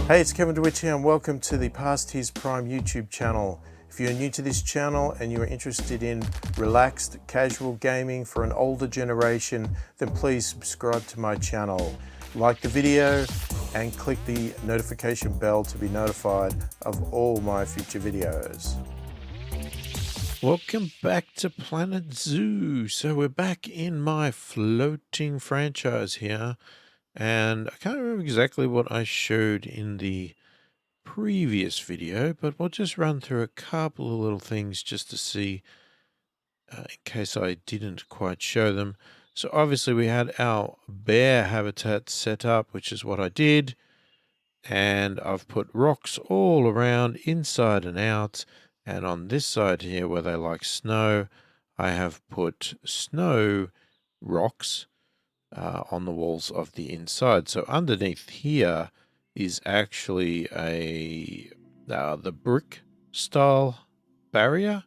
Hey, it's Kevin DeWitt here and welcome to the pasthisprime YouTube channel. If you're new to this channel and you're interested in relaxed, casual gaming for an older generation, then please subscribe to my channel. Like the video and click the notification bell to be notified of all my future videos. Welcome back to Planet Zoo. So we're back in my floating franchise here. And I can't remember exactly what I showed in the previous video, but we'll just run through a couple of little things just to see in case I didn't quite show them. So obviously we had our bear habitat set up, which is what I did. And I've put rocks all around, inside and out. And on this side here where they like snow, I have put snow rocks on the walls of the inside. So underneath here is actually the brick style barrier,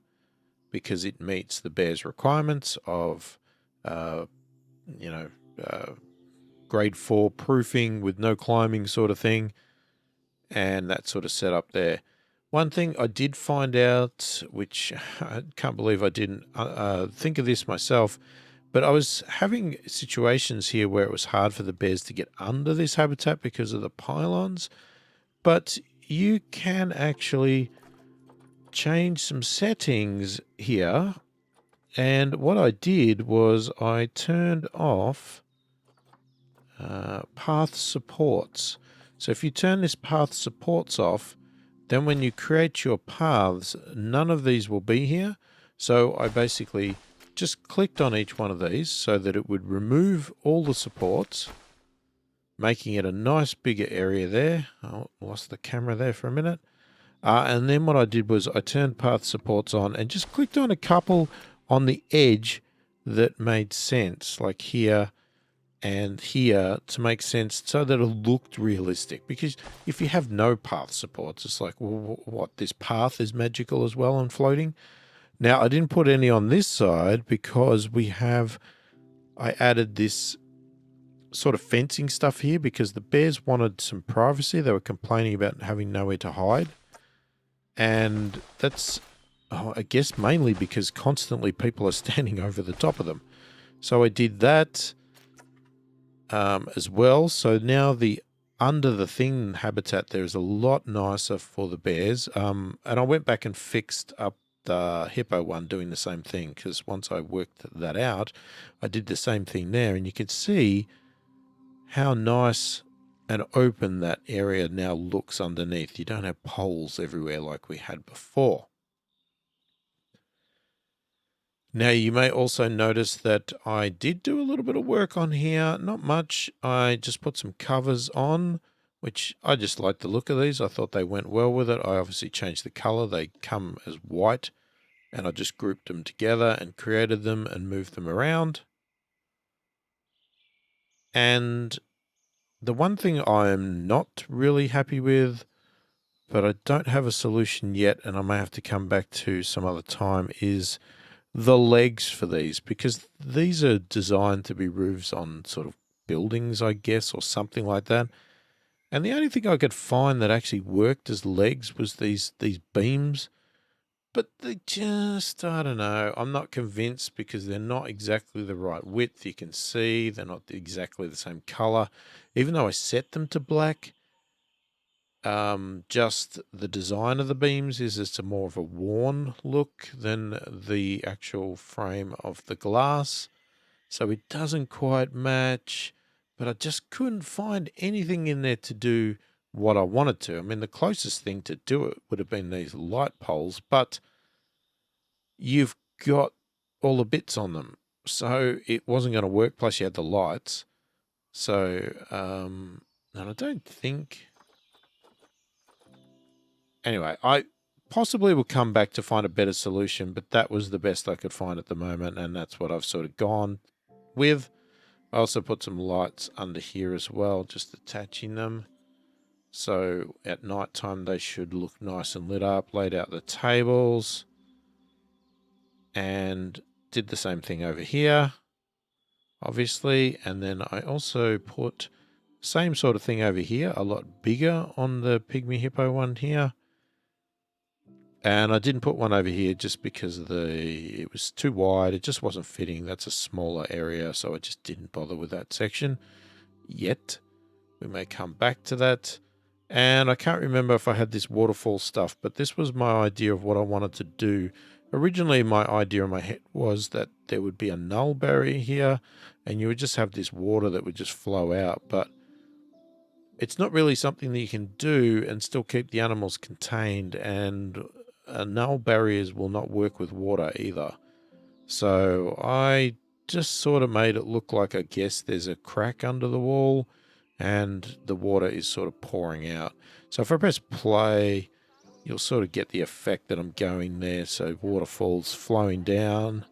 because it meets the bear's requirements of grade 4 proofing with no climbing sort of thing, and that sort of setup there. One thing I did find out, which I can't believe I didn't think of this myself, but I was having situations here where it was hard for the bears to get under this habitat because of the pylons. But you can actually change some settings here. And what I did was I turned off path supports. So if you turn this path supports off, then when you create your paths, none of these will be here. So I basically just clicked on each one of these so that it would remove all the supports, making it a nice bigger area there. I lost the camera there for a minute. And then what I did was I turned path supports on and just clicked on a couple on the edge that made sense, like here and here, to make sense so that it looked realistic. Because if you have no path supports, it's like, well, what, this path is magical as well and floating? Now, I didn't put any on this side because I added this sort of fencing stuff here because the bears wanted some privacy. They were complaining about having nowhere to hide. And that's, I guess, mainly because constantly people are standing over the top of them. So I did that as well. So now the under the thing habitat there is a lot nicer for the bears. And I went back and fixed up the hippo one, doing the same thing, because once I worked that out, I did the same thing there, and you can see how nice and open that area now looks underneath. You don't have poles everywhere like we had before. Now, you may also notice that I did do a little bit of work on here. Not much. I just put some covers on, which I just like the look of these. I thought they went well with it. I obviously changed the color. They come as white, and I just grouped them together and created them and moved them around. And the one thing I'm not really happy with, but I don't have a solution yet, and I may have to come back to some other time, is the legs for these, because these are designed to be roofs on sort of buildings, I guess, or something like that. And the only thing I could find that actually worked as legs was these beams. But they just, I don't know, I'm not convinced because they're not exactly the right width. You can see they're not exactly the same color. Even though I set them to black, just the design of the beams is it's a more of a worn look than the actual frame of the glass. So it doesn't quite match, but I just couldn't find anything in there to do what I wanted to. I mean, the closest thing to do it would have been these light poles, but you've got all the bits on them, so it wasn't going to work. Plus you had the lights. So, and I don't think, anyway, I possibly will come back to find a better solution, but that was the best I could find at the moment, and that's what I've sort of gone with. I also put some lights under here as well, just attaching them. So at night time, they should look nice and lit up. Laid out the tables and did the same thing over here, obviously. And then I also put Same sort of thing over here, a lot bigger on the pygmy hippo one here. And I didn't put one over here just because it was too wide. It just wasn't fitting. That's a smaller area, so I just didn't bother with that section yet. We may come back to that. And I can't remember if I had this waterfall stuff, but this was my idea of what I wanted to do. Originally, my idea in my head was that there would be a null barrier here, and you would just have this water that would just flow out. But it's not really something that you can do and still keep the animals contained, and null barriers will not work with water either. So I just sort of made it look like, I guess there's a crack under the wall and the water is sort of pouring out. So if I press play, you'll sort of get the effect that I'm going there. So waterfalls flowing down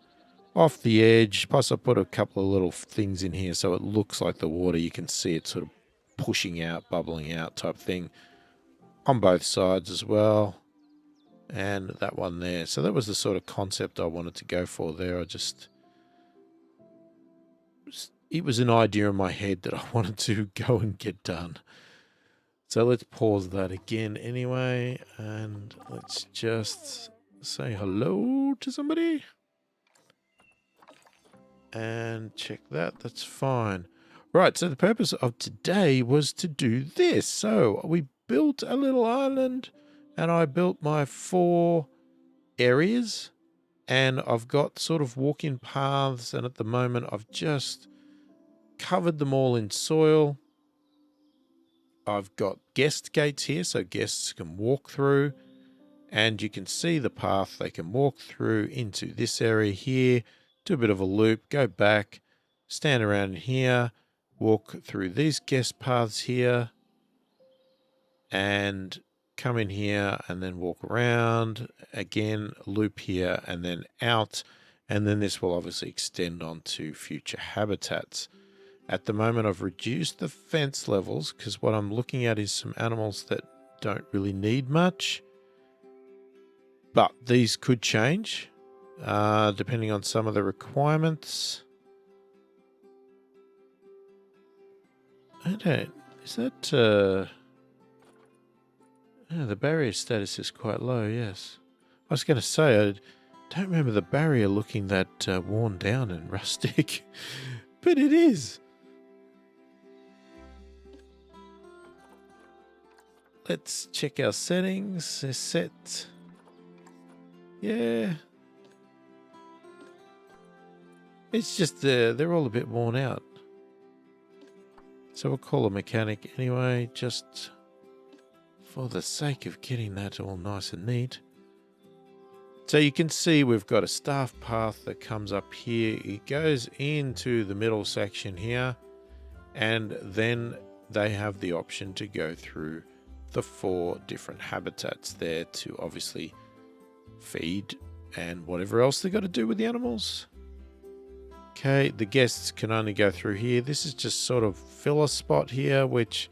off the edge. Plus I put a couple of little things in here so it looks like the water. You can see it sort of pushing out, bubbling out type thing on both sides as well. And that one there. So that was the sort of concept I wanted to go for there. It was an idea in my head that I wanted to go and get done. So let's pause that again anyway. And let's just say hello to somebody. And check that. That's fine. Right, so the purpose of today was to do this. So we built a little island. And I built my 4 areas, and I've got sort of walk-in paths, and at the moment I've just covered them all in soil. I've got guest gates here, so guests can walk through, and you can see the path they can walk through into this area here, do a bit of a loop, go back, stand around here, walk through these guest paths here, and come in here and then walk around again, loop here and then out, and then this will obviously extend on to future habitats. At the moment I've reduced the fence levels because what I'm looking at is some animals that don't really need much, but these could change depending on some of the requirements. Is that yeah, the barrier status is quite low, yes. I was going to say, I don't remember the barrier looking that worn down and rustic, but it is. Let's check our settings. They're set. Yeah. It's just they're all a bit worn out. So we'll call a mechanic anyway, just for the sake of getting that all nice and neat. So you can see we've got a staff path that comes up here. It goes into the middle section here, and then they have the option to go through the 4 different habitats there to obviously feed and whatever else they got to do with the animals. Okay, the guests can only go through here. This is just sort of filler spot here, which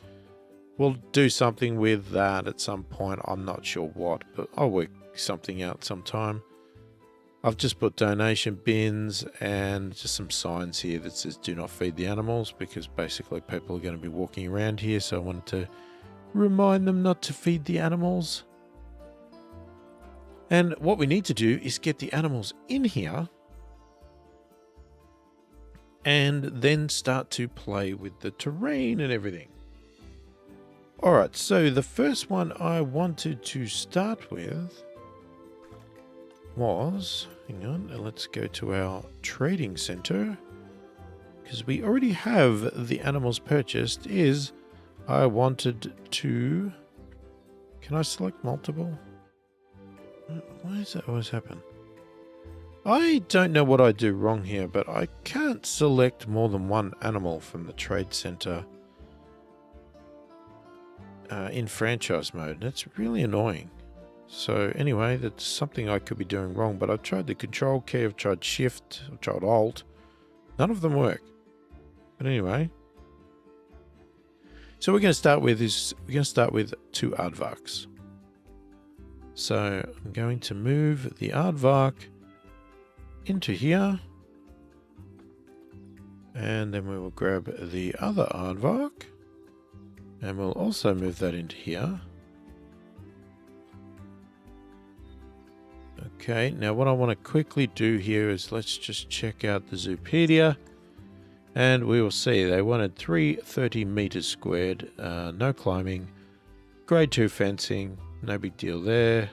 we'll do something with that at some point. I'm not sure what, but I'll work something out sometime. I've just put donation bins and just some signs here that says do not feed the animals, because basically people are going to be walking around here, so I wanted to remind them not to feed the animals. And what we need to do is get the animals in here and then start to play with the terrain and everything. Alright, so the first one I wanted to start with was, hang on, let's go to our trading center, because we already have the animals purchased, is I wanted to, can I select multiple? Why does that always happen? I don't know what I do wrong here, but I can't select more than one animal from the trade center in franchise mode. That's really annoying. So anyway, that's something I could be doing wrong, but I've tried the control key, I've tried shift, I've tried alt. None of them work. But anyway, so we're going to start with 2 aardvarks. So I'm going to move the aardvark into here, and then we will grab the other aardvark And we'll also move that into here. Okay, now what I want to quickly do here is let's just check out the Zoopedia. And we will see they wanted 330 meters squared, no climbing, grade 2 fencing, no big deal there.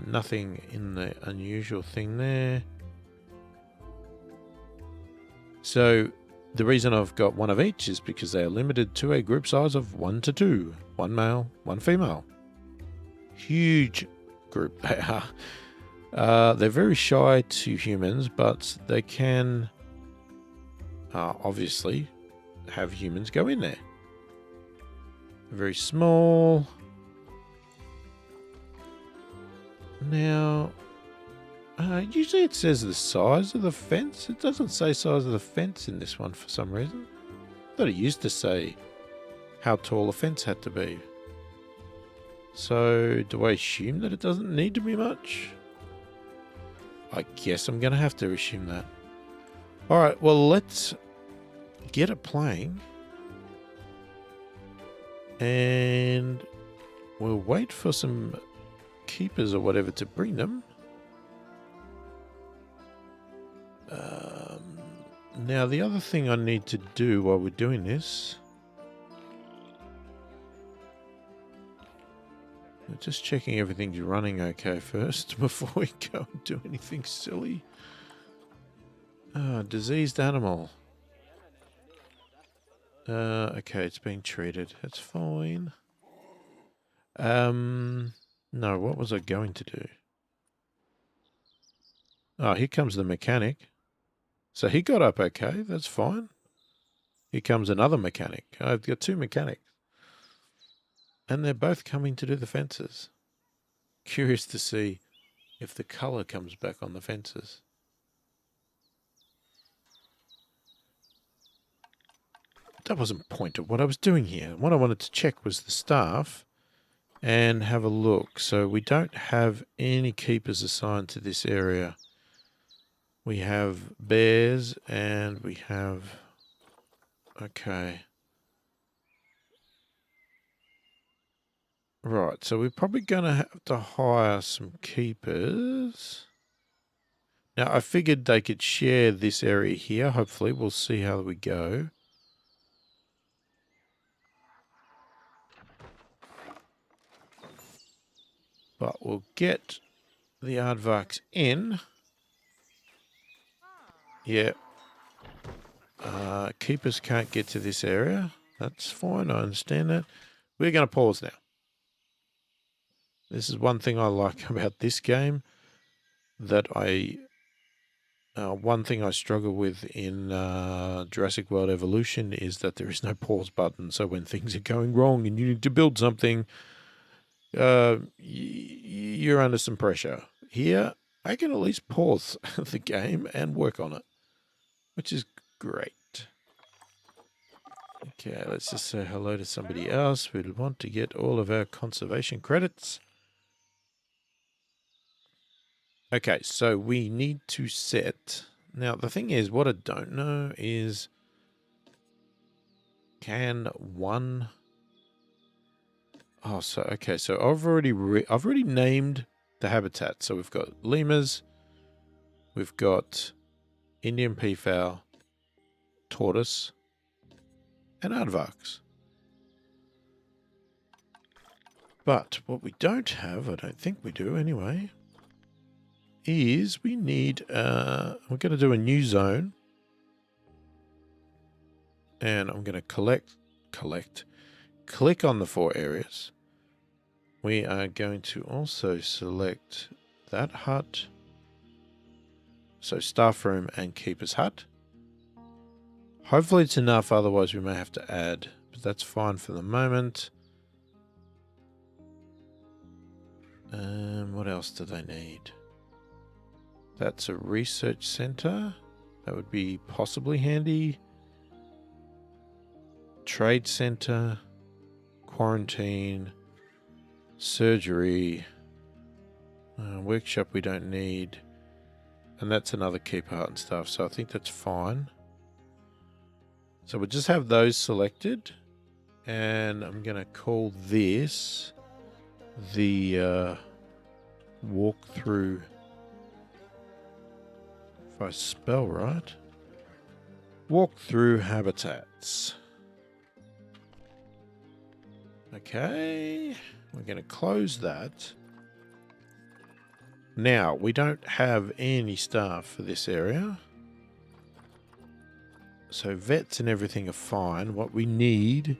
Nothing in the unusual thing there. So the reason I've got one of each is because they are limited to a group size of 1 to 2. 1 male, 1 female. Huge group they are. They're very shy to humans, but they can obviously have humans go in there. Very small. Now, usually it says the size of the fence. It doesn't say size of the fence in this one for some reason. I thought it used to say how tall the fence had to be. So, do I assume that it doesn't need to be much? I guess I'm going to have to assume that. Alright, well, let's get it playing. And we'll wait for some keepers or whatever to bring them. Now, the other thing I need to do while we're doing this, just checking everything's running okay first before we go and do anything silly. Diseased animal. Okay, it's being treated. That's fine. No, what was I going to do? Oh, here comes the mechanic. So he got up okay, that's fine. Here comes another mechanic. I've got 2 mechanics. And they're both coming to do the fences. Curious to see if the colour comes back on the fences. That wasn't the point of what I was doing here. What I wanted to check was the staff and have a look. So we don't have any keepers assigned to this area. We have bears and we have... Okay. Right, so we're probably going to have to hire some keepers. Now, I figured they could share this area here. Hopefully, we'll see how we go. But we'll get the aardvarks in. Yeah. Keepers can't get to this area. That's fine, I understand that. We're going to pause now. This is one thing I like about this game that one thing I struggle with in Jurassic World Evolution is that there is no pause button. So when things are going wrong and you need to build something, you're under some pressure. Here, I can at least pause the game and work on it, which is great. Okay, let's just say hello to somebody else. We'd want to get all of our conservation credits. Okay, so we need to set... Now, the thing is, what I don't know is... Can one... Oh, so, okay, so I've already named the habitat. So we've got lemurs, we've got Indian peafowl, tortoise, and aardvarks. But what we don't have, I don't think we do anyway, is we need, we're going to do a new zone. And I'm going to click on the 4 areas. We are going to also select that hut. So staff room and keeper's hut. Hopefully it's enough, otherwise we may have to add, but that's fine for the moment. What else do they need? That's a research center. That would be possibly handy. Trade center, quarantine, surgery, workshop we don't need, and that's another keeper hut and stuff, so I think that's fine. So we'll just have those selected. And I'm going to call this the walkthrough, if I spell right, walkthrough habitats. Okay, we're going to close that. Now, we don't have any staff for this area. So vets and everything are fine. What we need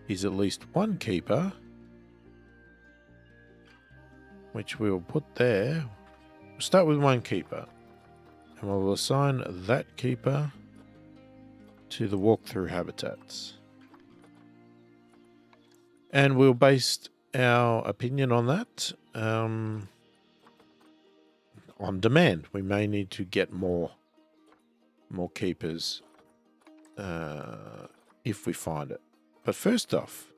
is at least one keeper, which we'll put there. We'll start with one keeper, and we'll assign that keeper to the walkthrough habitats. And we'll base our opinion on that on demand. We may need to get more keepers if we find it. But first off,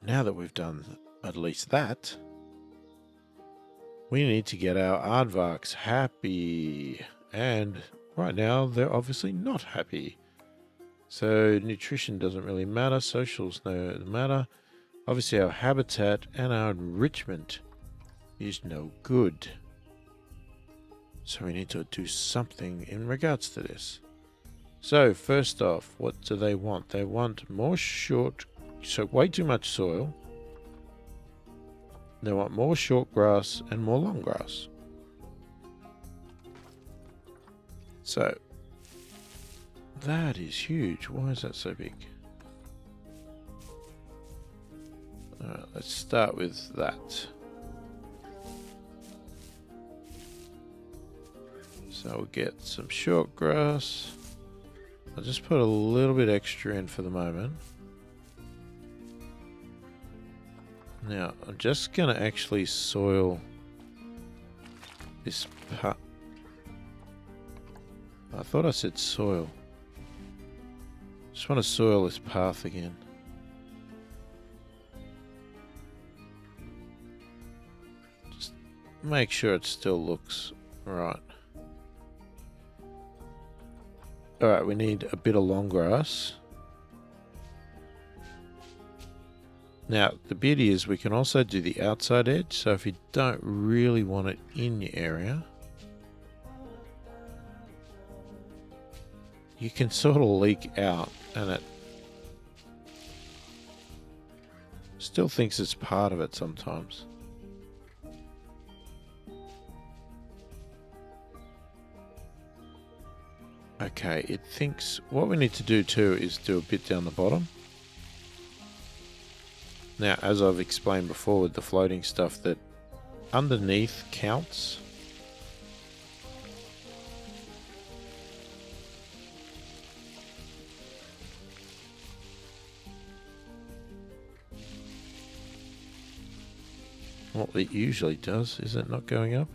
now that we've done at least that, we need to get our aardvarks happy. And right now, they're obviously not happy. So nutrition doesn't really matter. Socials no matter. Obviously, our habitat and our enrichment is no good. So we need to do something in regards to this. So first off, what do they want? They want more way too much soil. They want more short grass and more long grass. So that is huge. Why is that so big? Alright, let's start with that. So we'll get some short grass. I'll just put a little bit extra in for the moment. Now, I'm just going to actually soil this part. I thought I said soil. Just want to soil this path again. Just make sure it still looks right. Alright, we need a bit of long grass. Now, the beauty is we can also do the outside edge, so if you don't really want it in your area, you can sort of leak out and it still thinks it's part of it sometimes. Okay, it thinks what we need to do too is do a bit down the bottom. Now, as I've explained before with the floating stuff, that underneath counts. What it usually does, is it not going up?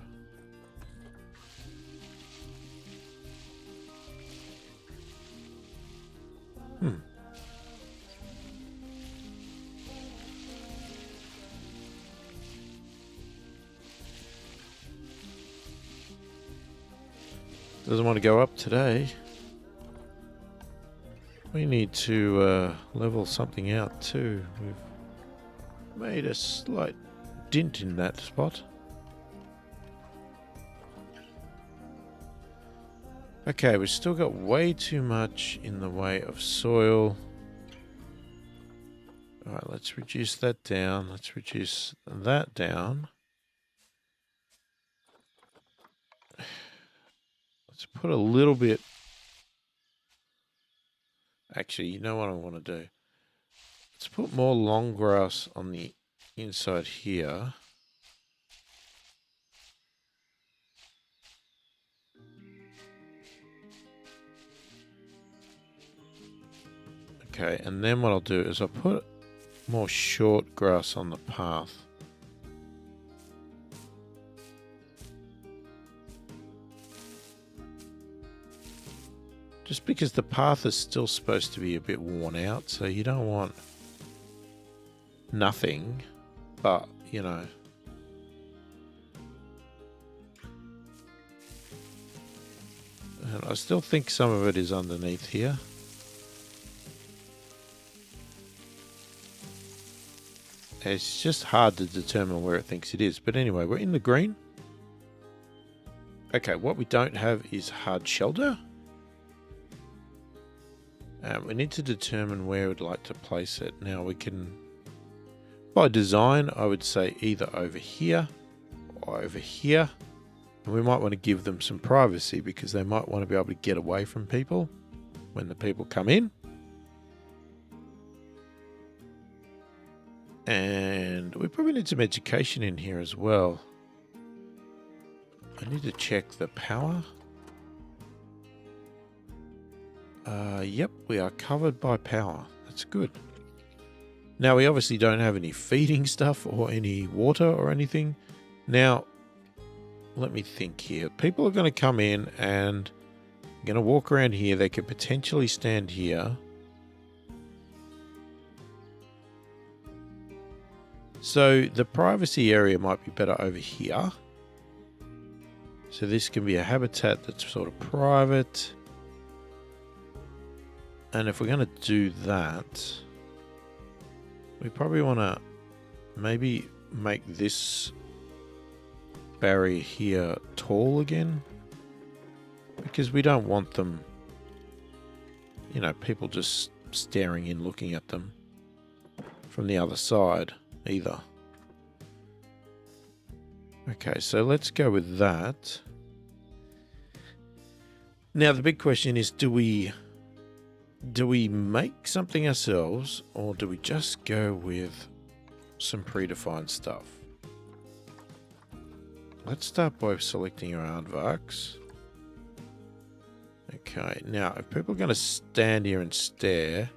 Doesn't want to go up today. We need to level something out too. We've made a slight dent in that spot. Okay, we've still got way too much in the way of soil. Alright, let's reduce that down. Let's reduce that down. Let's put a little bit... Actually, you know what I want to do? Let's put more long grass on the inside here. Okay, and then what I'll do is I'll put more short grass on the path. Just because the path is still supposed to be a bit worn out, so you don't want nothing, but, you know. And I still think some of it is underneath here. It's just hard to determine where it thinks it is. But anyway, we're in the green. Okay, what we don't have is hard shelter. We need to determine where we'd like to place it. Now we can, by design, I would say either over here or over here. And we might want to give them some privacy because they might want to be able to get away from people when the people come in. And we probably need some education in here as well. I need to check the power. Yep, we are covered by power. That's good. Now, we obviously don't have any feeding stuff or any water or anything. Now, let me think here. People are going to come in and going to walk around here. They could potentially stand here. So the privacy area might be better over here. So this can be a habitat that's sort of private. And if we're going to do that, we probably want to maybe make this barrier here tall again. Because we don't want them, you know, people just staring in, looking at them from the other side either. Okay, so let's go with that. Now the big question is, do we make something ourselves, or do we just go with some predefined stuff? Let's start by selecting our aardvarks. Okay, now if people are going to stand here and stare,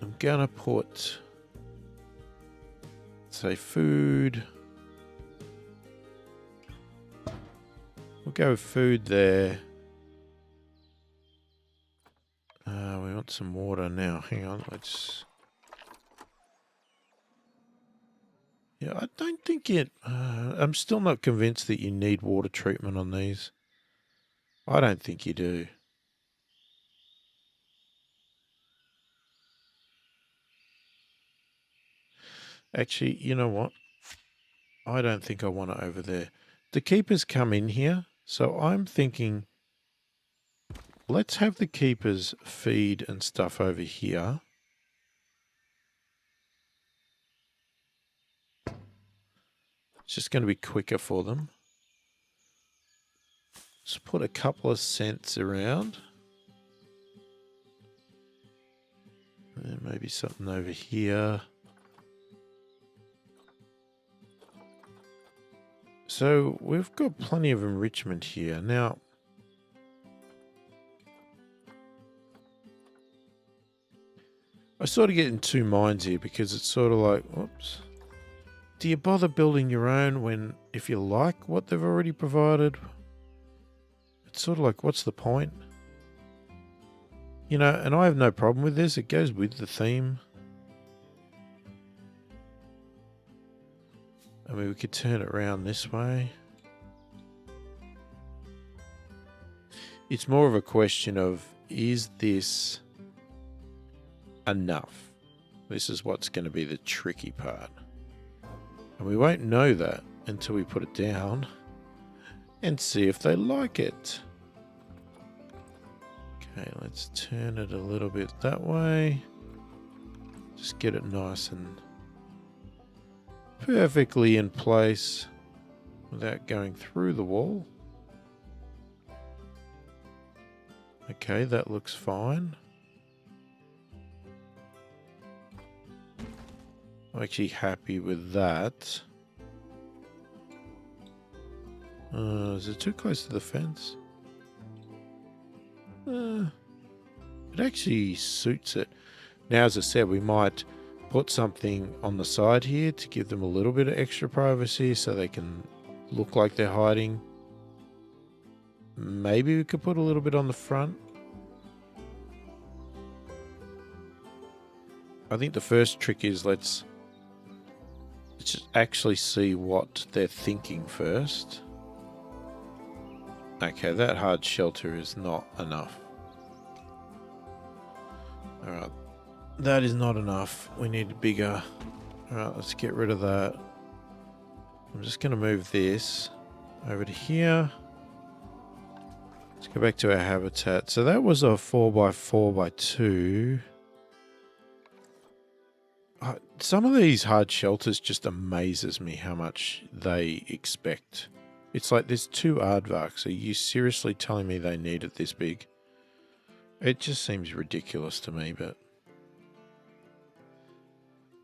I'm going to put, say, food. We'll go with food there. We want some water now. Hang on, let's... Yeah, I don't think it... I'm still not convinced that you need water treatment on these. I don't think you do. Actually, you know what? I don't think I want it over there. The keepers come in here, so I'm thinking... Let's have the keepers feed and stuff over here. It's just going to be quicker for them. Let's put a couple of scents around. And maybe something over here. So we've got plenty of enrichment here. Now, I sort of get in two minds here because it's sort of like, whoops. Do you bother building your own when, if you like what they've already provided? It's sort of like, what's the point? You know, and I have no problem with this. It goes with the theme. I mean, we could turn it around this way. It's more of a question of, is this enough? This is what's going to be the tricky part. And we won't know that until we put it down and see if they like it. Okay, let's turn it a little bit that way. Just get it nice and perfectly in place without going through the wall. Okay, that looks fine. I'm actually happy with that. Is it too close to the fence? It actually suits it. Now, as I said, we might put something on the side here to give them a little bit of extra privacy so they can look like they're hiding. Maybe we could put a little bit on the front. I think the first trick is let's just actually see what they're thinking first. Okay, that hard shelter is not enough. Alright, That is not enough. We need bigger. Alright, let's get rid of that. I'm just going to move this over to here. Let's go back to our habitat. So that was a 4x4x2. Some of these hard shelters just amazes me how much they expect. It's like there's 2 aardvarks. Are you seriously telling me they need it this big? It just seems ridiculous to me, but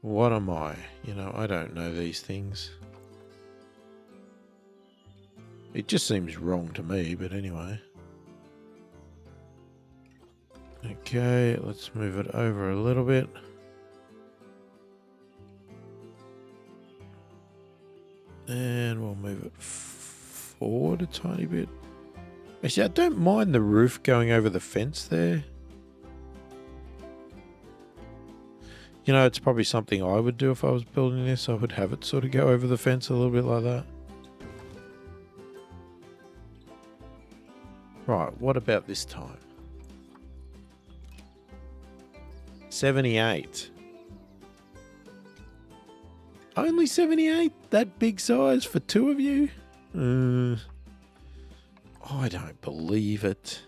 what am I? You know, I don't know these things. It just seems wrong to me, but anyway. Okay, let's move it over a little bit. And we'll move it forward a tiny bit. Actually, I don't mind the roof going over the fence there. You know, it's probably something I would do if I was building this. I would have it sort of go over the fence a little bit like that. Right, what about this time? 78. Only 78? That big size for 2 of you? I don't believe it.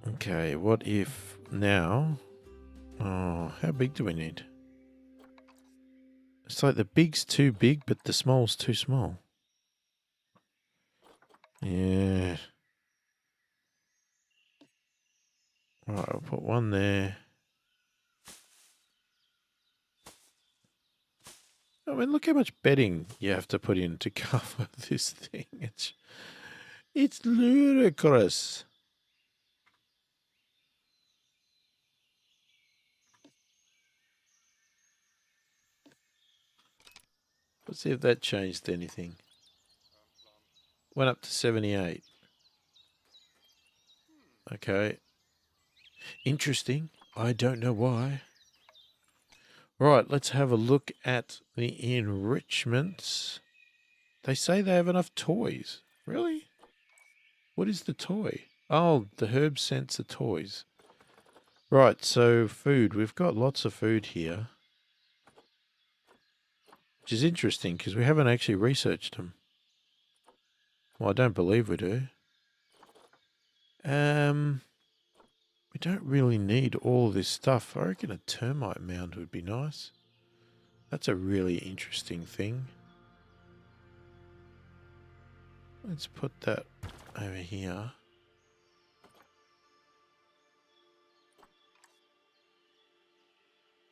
Okay, what if now... Oh, how big do we need? It's like the big's too big, but the small's too small. Yeah. Right, I'll put one there. I mean, look how much bedding you have to put in to cover this thing. It's ludicrous. Let's see if that changed anything. Went up to 78. Okay. Interesting. I don't know why. Right, let's have a look at the enrichments. They say they have enough toys. Really? What is the toy? Oh, the herb sensor toys. Right, so food. We've got lots of food here. Which is interesting because we haven't actually researched them. Well, I don't believe we do. We don't really need all this stuff. I reckon a termite mound would be nice. That's a really interesting thing. Let's put that over here.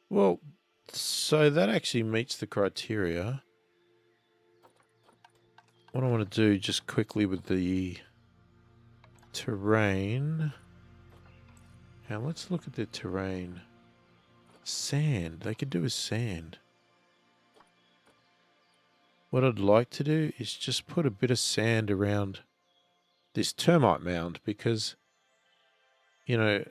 Well, so that actually meets the criteria. What I want to do just quickly with the terrain. Now let's look at the terrain. Sand. They could do with sand. What I'd like to do is just put a bit of sand around this termite mound because, you know,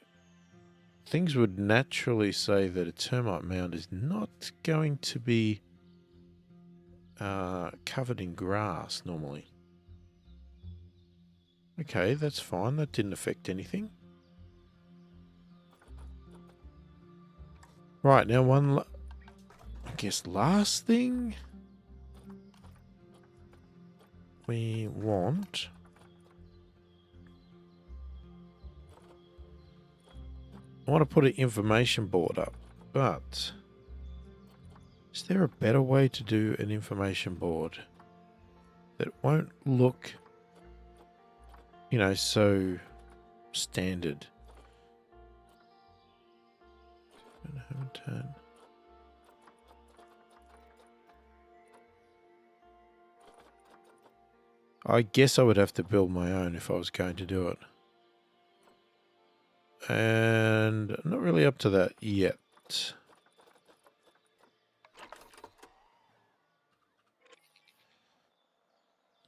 things would naturally say that a termite mound is not going to be covered in grass normally. Okay, that's fine. That didn't affect anything. Right, now I guess last thing we want... I want to put an information board up, but is there a better way to do an information board that won't look, you know, so standard? I guess I would have to build my own if I was going to do it. And I'm not really up to that yet.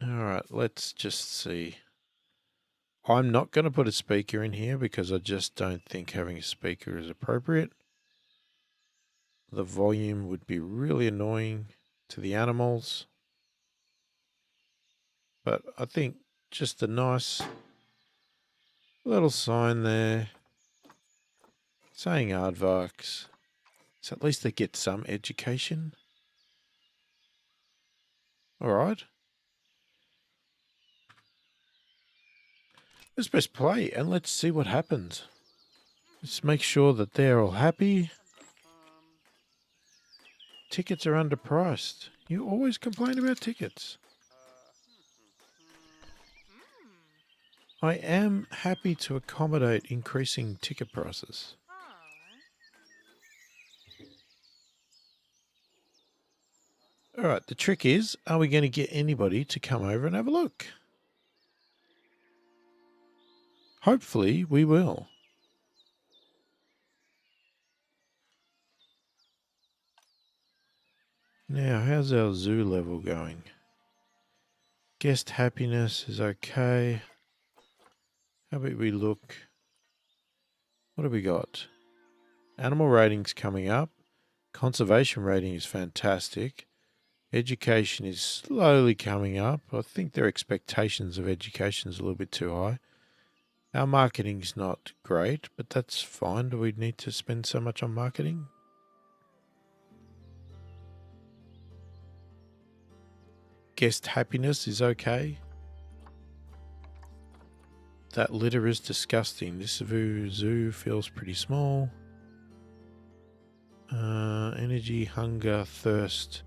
Alright, let's just see. I'm not going to put a speaker in here because I just don't think having a speaker is appropriate. The volume would be really annoying to the animals. But I think just a nice little sign there. Saying aardvarks. So at least they get some education. Alright. Let's press play and let's see what happens. Let's make sure that they're all happy. Tickets are underpriced. You always complain about tickets. I am happy to accommodate increasing ticket prices. Alright, the trick is, are we going to get anybody to come over and have a look? Hopefully we will. Now, how's our zoo level going? Guest happiness is okay. How about we look? What have we got? Animal rating's coming up. Conservation rating is fantastic. Education is slowly coming up. I think their expectations of education is a little bit too high. Our marketing's not great, but that's fine. Do we need to spend so much on marketing? Guest happiness is okay. That litter is disgusting. This zoo feels pretty small. Energy, hunger, thirst.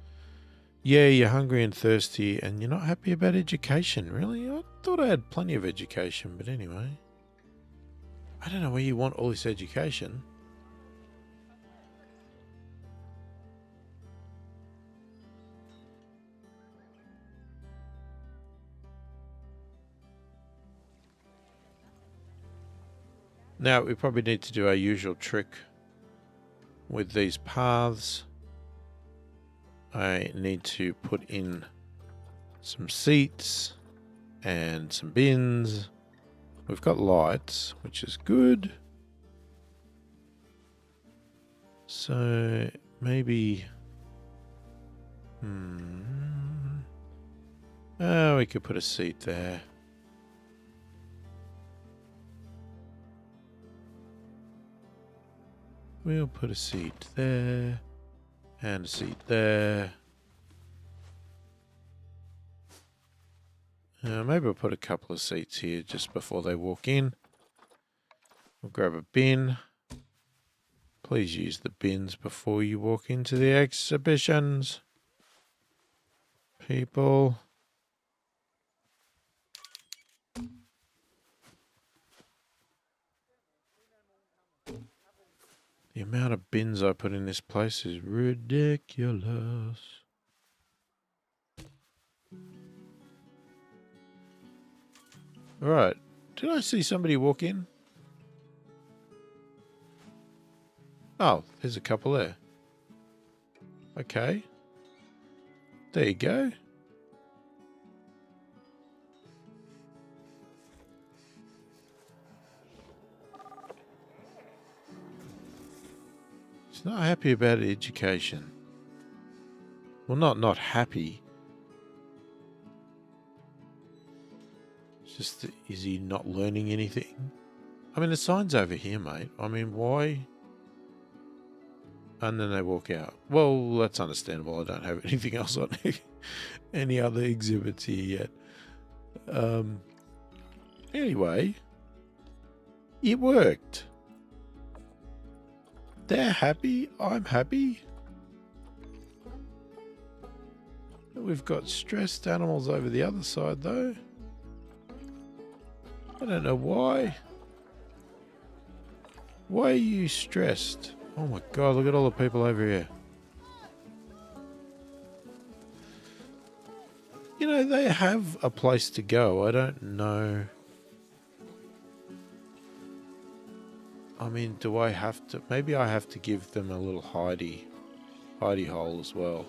Yeah, you're hungry and thirsty and you're not happy about education. Really? I thought I had plenty of education, but anyway. I don't know where you want all this education. Now, we probably need to do our usual trick with these paths. I need to put in some seats and some bins. We've got lights, which is good. So maybe... Oh, we could put a seat there. We'll put a seat there. And a seat there. Maybe we'll put a couple of seats here just before they walk in. We'll grab a bin. Please use the bins before you walk into the exhibitions. People. The amount of bins I put in this place is ridiculous. Alright. Did I see somebody walk in? Oh, there's a couple there. Okay. There you go. He's not happy about education. Well, not happy. It's just, is he not learning anything? I mean, the sign's over here, mate. I mean, why? And then they walk out. Well, that's understandable. I don't have anything else on any other exhibits here yet. Anyway, it worked. They're happy. I'm happy. We've got stressed animals over the other side, though. I don't know why. Why are you stressed? Oh my god, look at all the people over here. You know, they have a place to go. I don't know. I mean, do I have to... Maybe I have to give them a little hidey hole as well.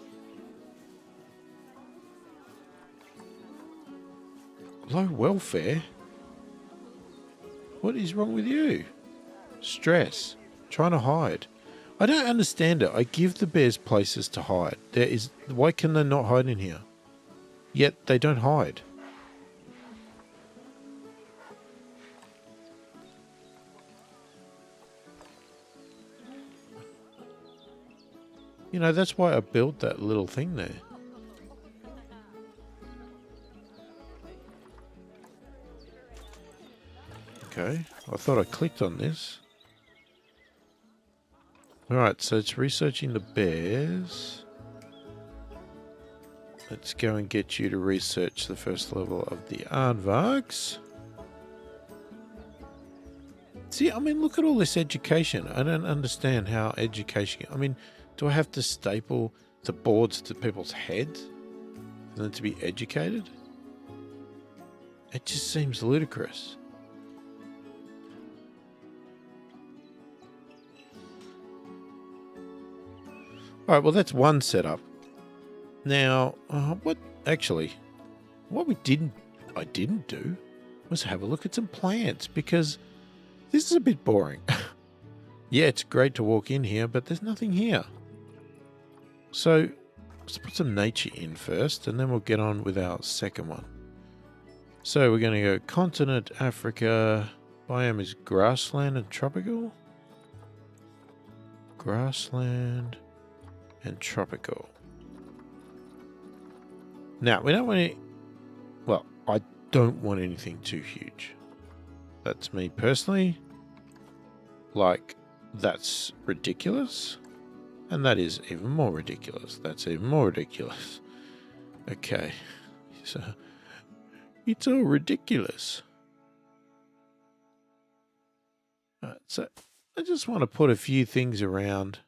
Low welfare? What is wrong with you? Stress. Trying to hide. I don't understand it. I give the bears places to hide. Why can they not hide in here? Yet they don't hide. You know, that's why I built that little thing there. Okay, I thought I clicked on this. Alright, so it's researching the bears. Let's go and get you to research the first level of the aardvarks. See, I mean, look at all this education. I don't understand how education... I mean, do I have to staple the boards to people's heads for them to be educated? It just seems ludicrous. Alright, well, that's one setup. Now, what I didn't do was have a look at some plants, because this is a bit boring. Yeah, it's great to walk in here, but there's nothing here. So let's put some nature in first, and then we'll get on with our second one. So we're going to go continent, Africa. Biome is grassland and tropical. Grassland and tropical. Now, we don't want any... Well, I don't want anything too huge. That's me personally. Like, that's ridiculous. And that is even more ridiculous. That's even more ridiculous. Okay. So, it's all ridiculous. Alright, so I just want to put a few things around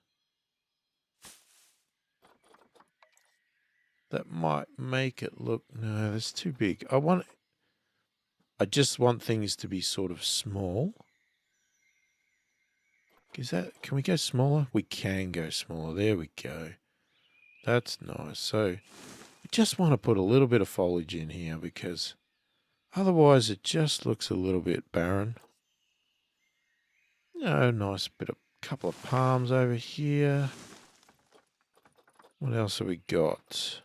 that might make it look... No, that's too big. I just want things to be sort of small. Can we go smaller? We can go smaller. There we go. That's nice. So we just want to put a little bit of foliage in here, because otherwise it just looks a little bit barren. No, nice couple of palms over here. What else have we got?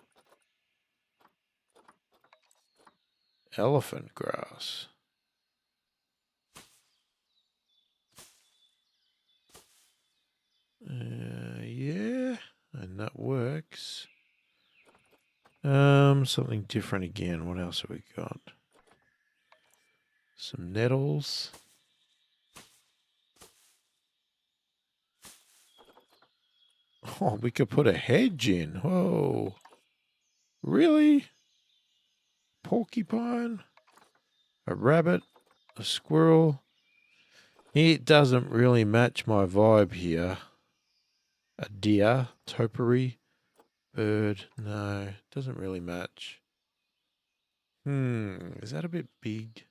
Elephant grass. Yeah, and that works. Something different again. What else have we got? Some nettles. Oh, we could put a hedge in. Whoa. Really? Porcupine? A rabbit? A squirrel? It doesn't really match my vibe here. A deer? Topiary? Bird? No, doesn't really match. Is that a bit big?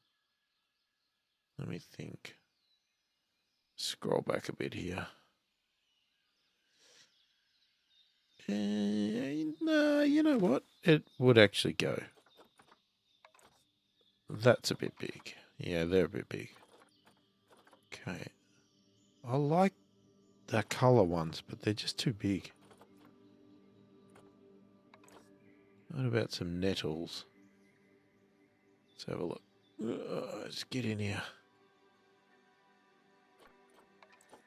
Let me think. Scroll back a bit here. No, you know what? It would actually go. That's a bit big. Yeah, they're a bit big. Okay. I like the colour ones, but they're just too big. What about some nettles? Let's have a look. Let's get in here.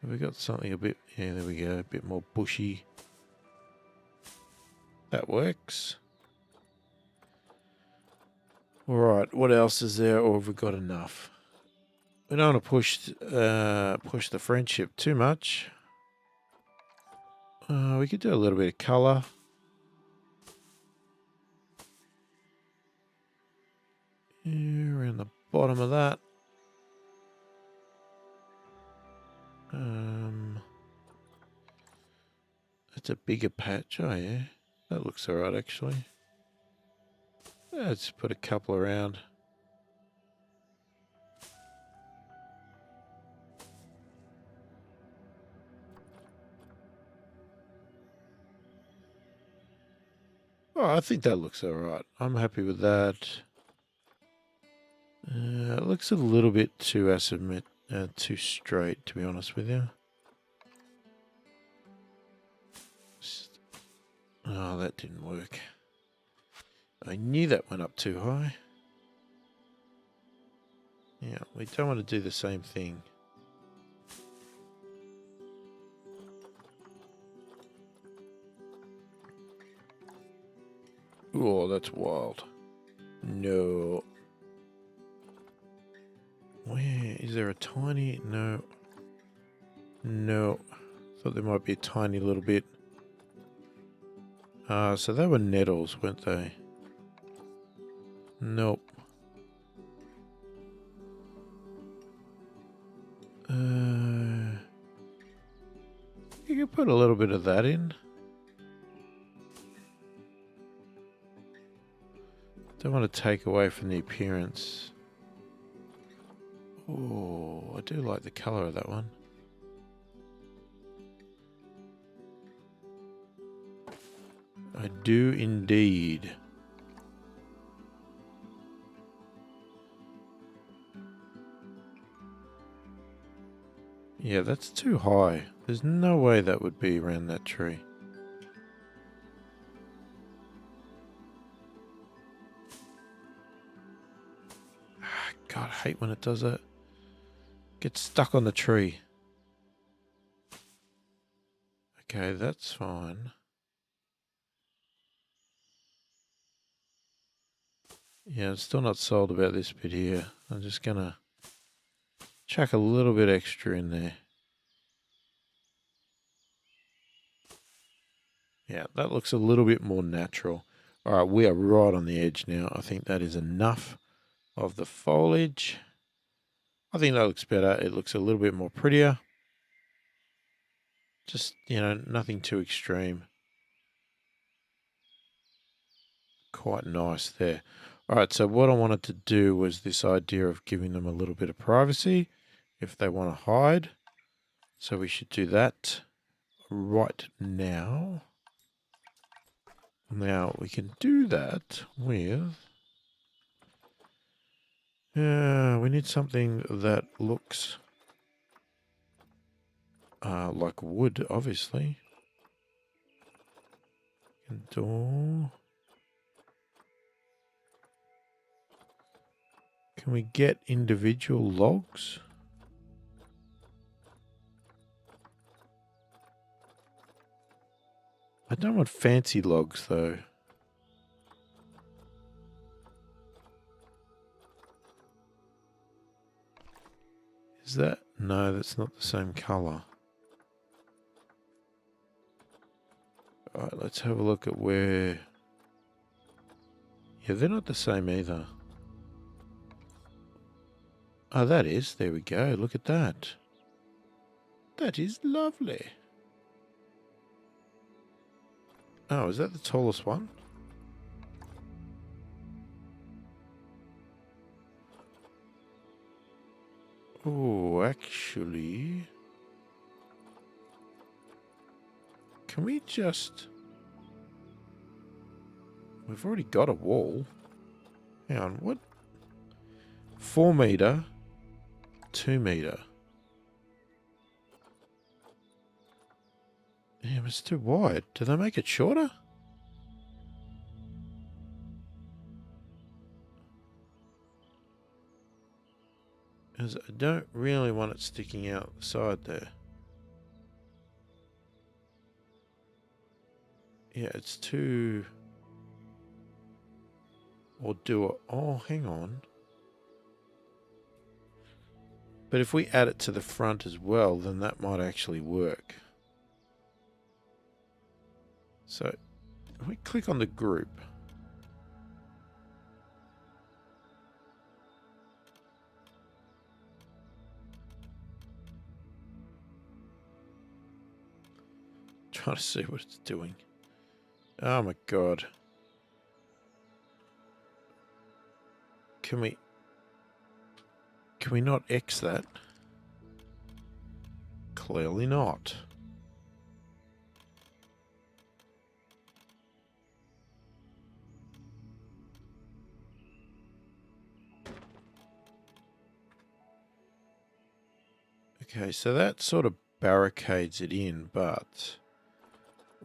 Have we got something a bit... Yeah, there we go. A bit more bushy. That works. Alright, what else is there? Or have we got enough? We don't want to push the friendship too much. We could do a little bit of colour. Yeah, around the bottom of that. That's a bigger patch. Oh yeah, that looks alright actually. Let's put a couple around. Oh, I think that looks alright. I'm happy with that. It looks a little bit too too straight, to be honest with you. Oh, that didn't work. I knew that went up too high. Yeah, we don't want to do the same thing. Oh, that's wild. No. Where is there a tiny? No. No. Thought there might be a tiny little bit. So they were nettles, weren't they? Nope. You can put a little bit of that in. Don't want to take away from the appearance. Oh, I do like the colour of that one. I do indeed. Yeah, that's too high. There's no way that would be around that tree. God, I hate when it does that. Gets stuck on the tree. Okay, that's fine. Yeah, I'm still not sold about this bit here. I'm just gonna chuck a little bit extra in there. Yeah, that looks a little bit more natural. All right, we are right on the edge now. I think that is enough of the foliage. I think that looks better. It looks a little bit more prettier. Just, nothing too extreme. Quite nice there. All right, so what I wanted to do was this idea of giving them a little bit of privacy if they want to hide. So we should do that right now. Now we can do that with... we need something that looks like wood, obviously. Door. Can we get individual logs? I don't want fancy logs though. Is that? No, that's not the same colour. Alright, let's have a look at where... Yeah, they're not the same either. Oh, that is. There we go. Look at that. That is lovely. Oh, is that the tallest one? Oh, actually... Can we just... We've already got a wall. Hang on, what? 4 metre, 2 metre. Yeah, but it's too wide. Do they make it shorter? Because I don't really want it sticking out the side there. Yeah, it's too... Or do it... Oh, hang on. But if we add it to the front as well, then that might actually work. So, if we click on the group... Trying to see what it's doing. Oh my god. Can we not X that? Clearly not. Okay, so that sort of barricades it in, but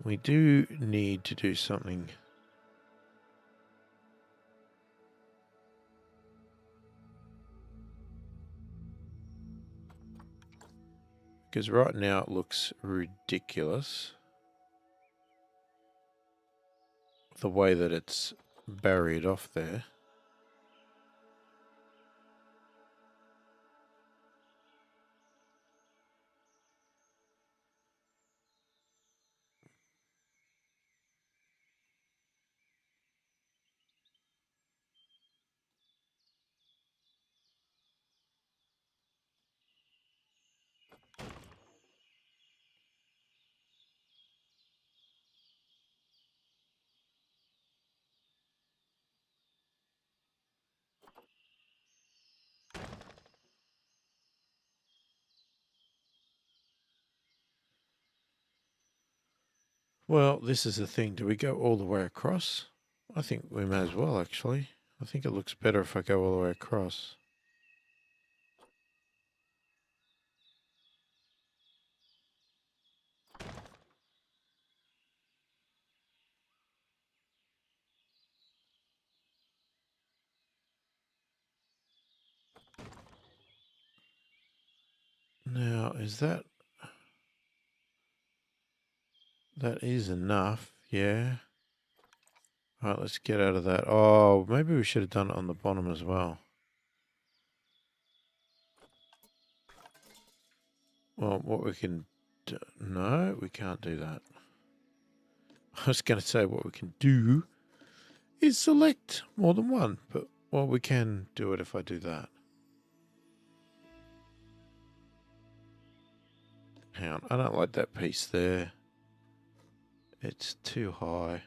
we do need to do something. Because right now it looks ridiculous. the way that it's buried off there. Well, this is the thing. Do we go all the way across? I think we may as well, actually. I think it looks better if I go all the way across. Now, is that... That is enough, yeah. Alright, let's get out of that. Oh, maybe we should have done it on the bottom as well. Well, what we can do... No, we can't do that. I was going to say what we can do is select more than one, but, well, we can do it if I do that. Hang on, I don't like that piece there. It's too high.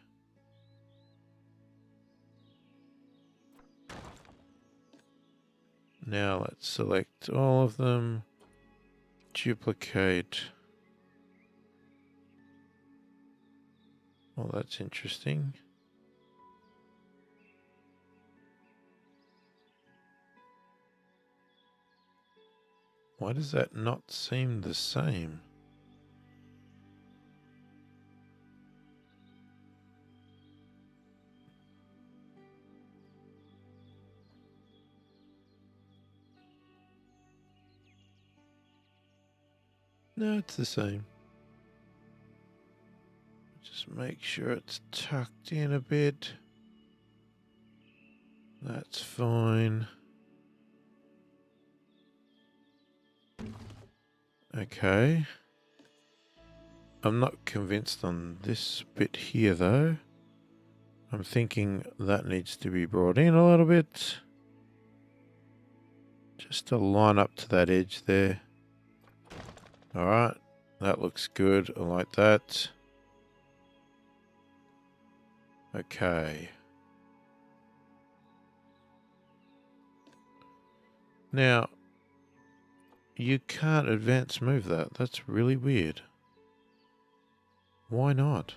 Now let's select all of them. Duplicate. Well, that's interesting. Why does that not seem the same? No, it's the same. Just make sure it's tucked in a bit. That's fine. Okay. I'm not convinced on this bit here, though. I'm thinking that needs to be brought in a little bit. Just to line up to that edge there. Alright. That looks good. I like that. Okay. Now, you can't advance move that. That's really weird. Why not?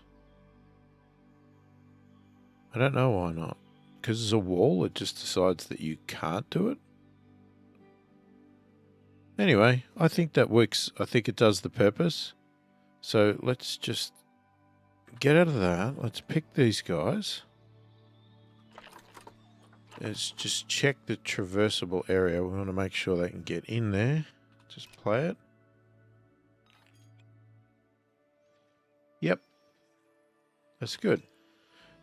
I don't know why not. Because there's a wall, it just decides that you can't do it? Anyway, I think that works. I think it does the purpose. So let's just get out of that. Let's pick these guys. Let's just check the traversable area. We want to make sure they can get in there. Just play it. Yep. That's good.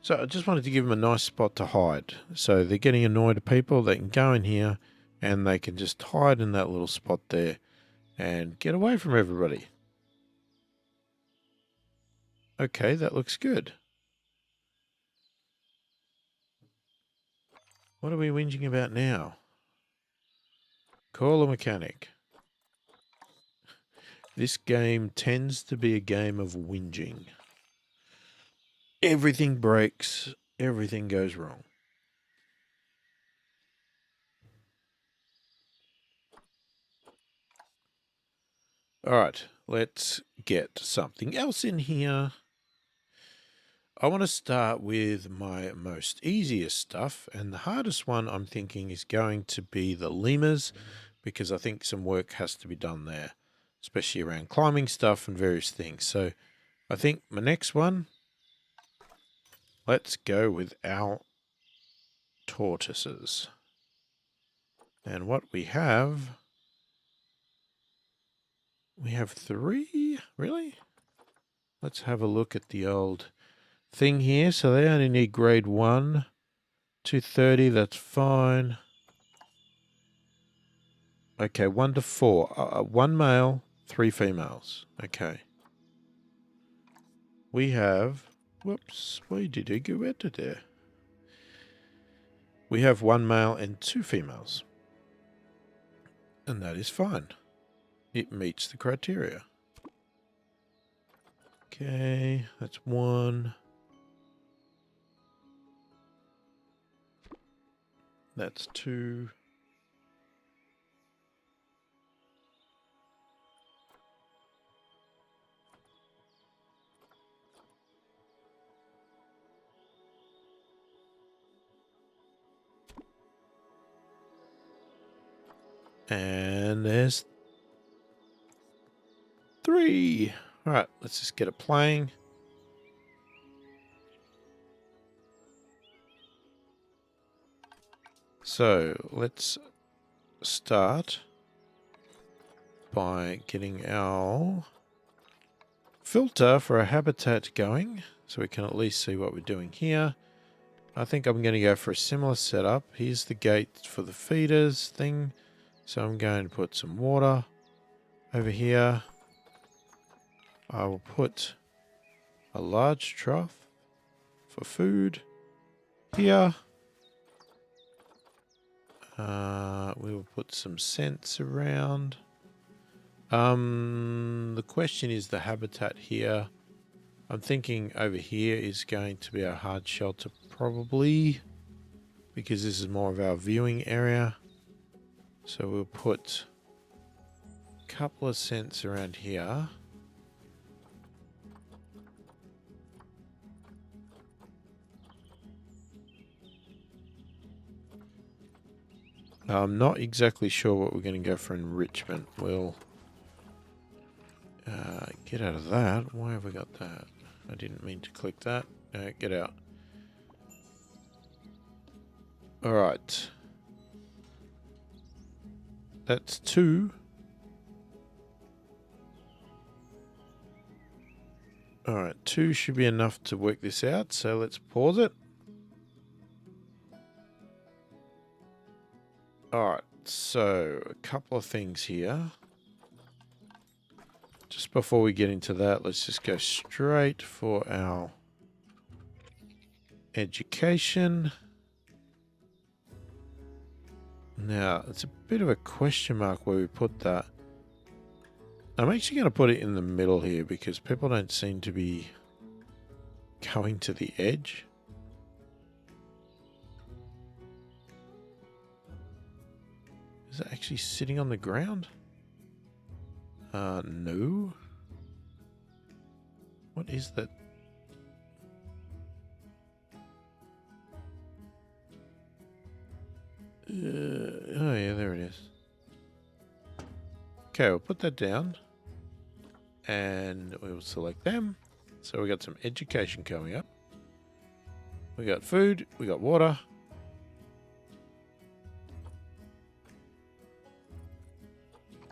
So I just wanted to give them a nice spot to hide. So they're getting annoyed at people. They can go in here and they can just hide in that little spot there and get away from everybody. Okay, that looks good. What are we whinging about now? Call a mechanic. This game tends to be a game of whinging. Everything breaks, everything goes wrong. All right, let's get something else in here. I want to start with my most easiest stuff, and the hardest one I'm thinking is going to be the lemurs, because I think some work has to be done there, especially around climbing stuff and various things. So I think my next one, let's go with our tortoises. And what we have 3, really? Let's have a look at the old thing here, so they only need grade 1. 230, that's fine. Okay, 1 to 4. 1 male, 3 females. Okay. We have... Whoops, why did I go out of there? We have 1 male and 2 females. And that is fine. It meets the criteria. Okay, that's 1. That's 2. And there's 3. All right, let's just get it playing. So let's start by getting our filter for a habitat going, so we can at least see what we're doing here. I think I'm going to go for a similar setup. Here's the gate for the feeders thing. So I'm going to put some water over here. I will put a large trough for food here. We will put some scents around. The question is the habitat here. I'm thinking over here is going to be our hard shelter probably, because this is more of our viewing area. So we'll put a couple of scents around here. I'm not exactly sure what we're going to go for enrichment. We'll get out of that. Why have we got that? I didn't mean to click that. No, get out. Alright. That's 2. Alright, 2 should be enough to work this out, so let's pause it. Alright, so a couple of things here. Just before we get into that, let's just go straight for our education. Now, it's a bit of a question mark where we put that. I'm actually going to put it in the middle here because people don't seem to be going to the edge. Is it actually sitting on the ground? No. What is that? Oh yeah, there it is. Okay, we'll put that down. And we will select them. So we got some education coming up. We got food, we got water.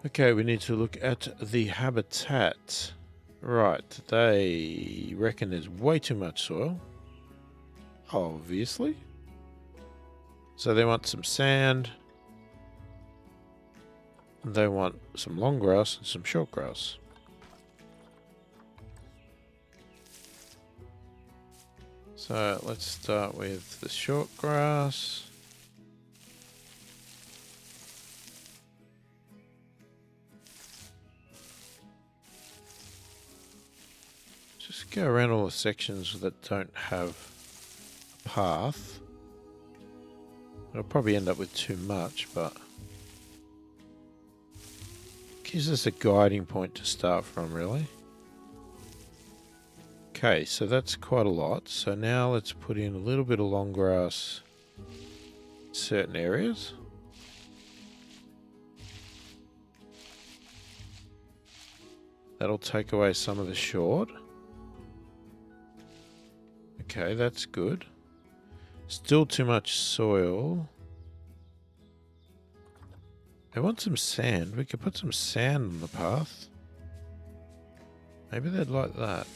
Okay, we need to look at the habitat. Right, they reckon there's way too much soil. Obviously. So they want some sand. They want some long grass and some short grass. So let's start with the short grass. Just go around all the sections that don't have a path. It'll probably end up with too much, but gives us a guiding point to start from, really. Okay, so that's quite a lot. So now let's put in a little bit of long grass in certain areas. That'll take away some of the short. Okay, that's good. Still too much soil. I want some sand. We could put some sand on the path. Maybe they'd like that.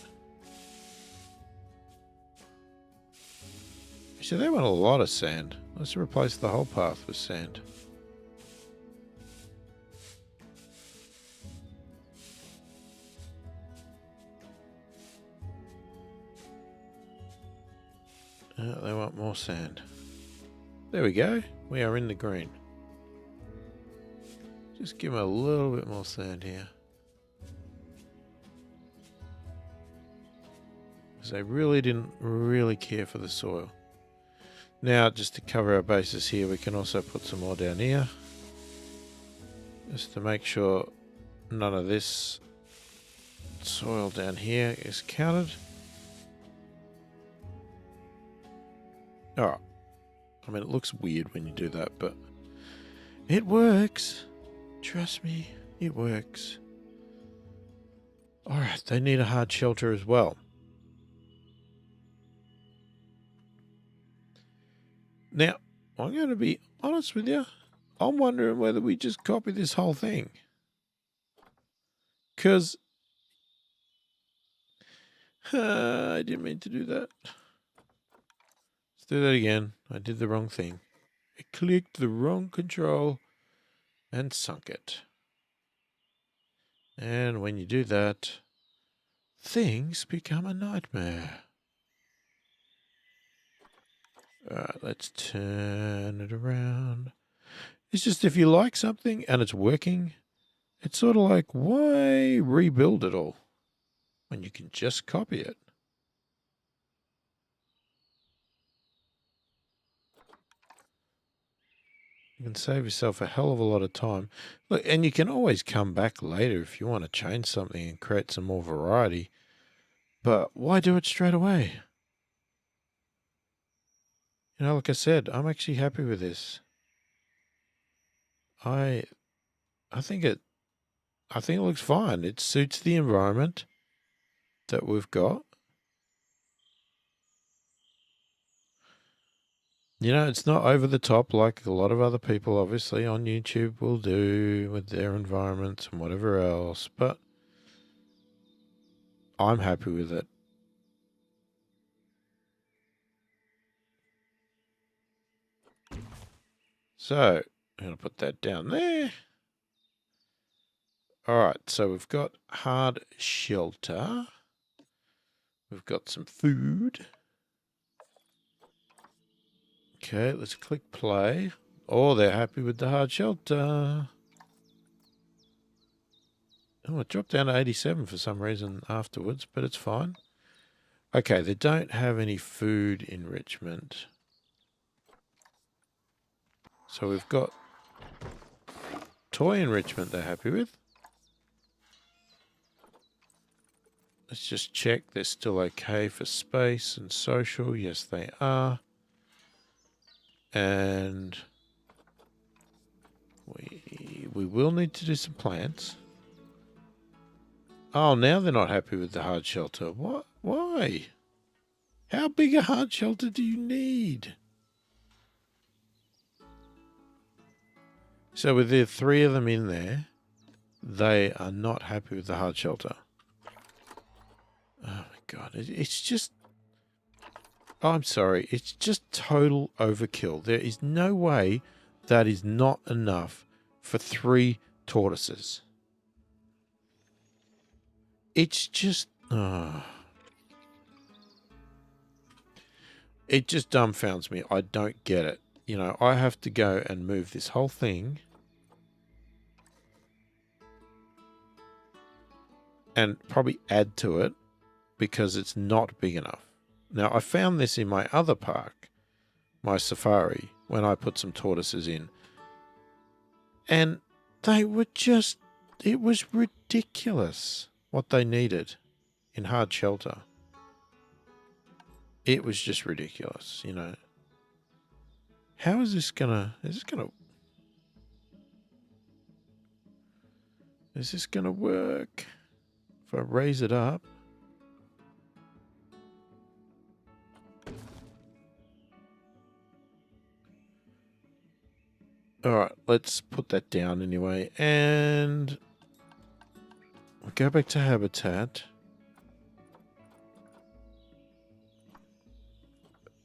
So they want a lot of sand. Let's replace the whole path with sand. They want more sand. There we go. We are in the green. Just give them a little bit more sand here. Because they really didn't really care for the soil. Now, just to cover our bases here, we can also put some more down here. Just to make sure none of this soil down here is counted. Alright. I mean, it looks weird when you do that, but it works. Trust me, it works. Alright, they need a hard shelter as well. Now, I'm going to be honest with you. I'm wondering whether we just copy this whole thing. Because I didn't mean to do that. Let's do that again. I did the wrong thing. I clicked the wrong control and sunk it. And when you do that, things become a nightmare. Alright, let's turn it around. It's just if you like something and it's working, it's sort of like, why rebuild it all when you can just copy it? You can save yourself a hell of a lot of time. Look, and you can always come back later if you want to change something and create some more variety. But why do it straight away? You know, like I said, I'm actually happy with this. I think it looks fine. It suits the environment that we've got. You know, it's not over the top like a lot of other people obviously on YouTube will do with their environments and whatever else, but I'm happy with it. So, I'm going to put that down there. Alright, so we've got hard shelter. We've got some food. Okay, let's click play. Oh, they're happy with the hard shelter. Oh, it dropped down to 87 for some reason afterwards, but it's fine. Okay, they don't have any food enrichment. So we've got toy enrichment they're happy with. Let's just check they're still okay for space and social. Yes, they are. And we will need to do some plants. Oh, now they're not happy with the hard shelter. What? Why? How big a hard shelter do you need? So with the 3 of them in there, they are not happy with the hard shelter. Oh my God, it's just... I'm sorry, it's just total overkill. There is no way that is not enough for 3 tortoises. It's just... it just dumbfounds me. I don't get it. You know, I have to go and move this whole thing and probably add to it because it's not big enough. Now, I found this in my other park, my safari, when I put some tortoises in. And they were just... it was ridiculous what they needed in hard shelter. It was just ridiculous, you know. How is this gonna... is this gonna work? If I raise it up... Alright, let's put that down anyway. And we'll go back to habitat.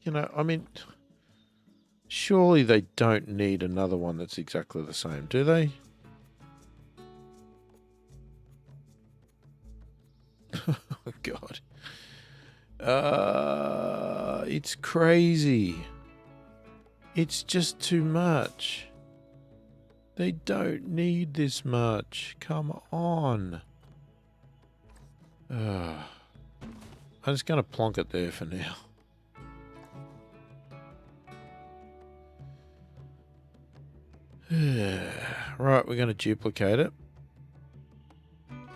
You know, I mean, surely they don't need another one that's exactly the same, do they? Oh, God. It's crazy. It's just too much. They don't need this much. Come on. I'm just going to plonk it there for now. Right, we're going to duplicate it.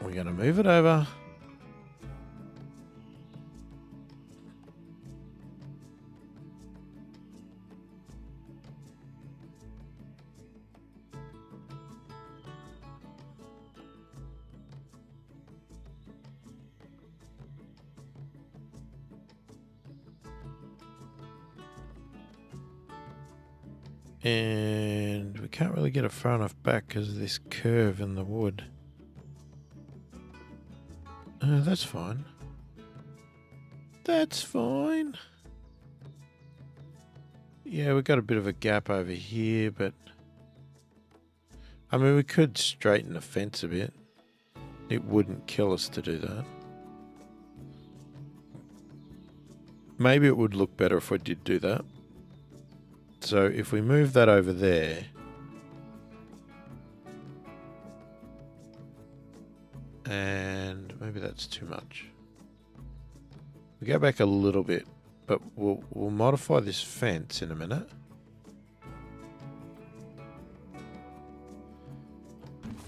We're going to move it over. And we can't really get it far enough back because of this curve in the wood. That's fine. That's fine. Yeah, we've got a bit of a gap over here, but... I mean, we could straighten the fence a bit. It wouldn't kill us to do that. Maybe it would look better if we did do that. So if we move that over there... And maybe that's too much. We go back a little bit, but we'll modify this fence in a minute.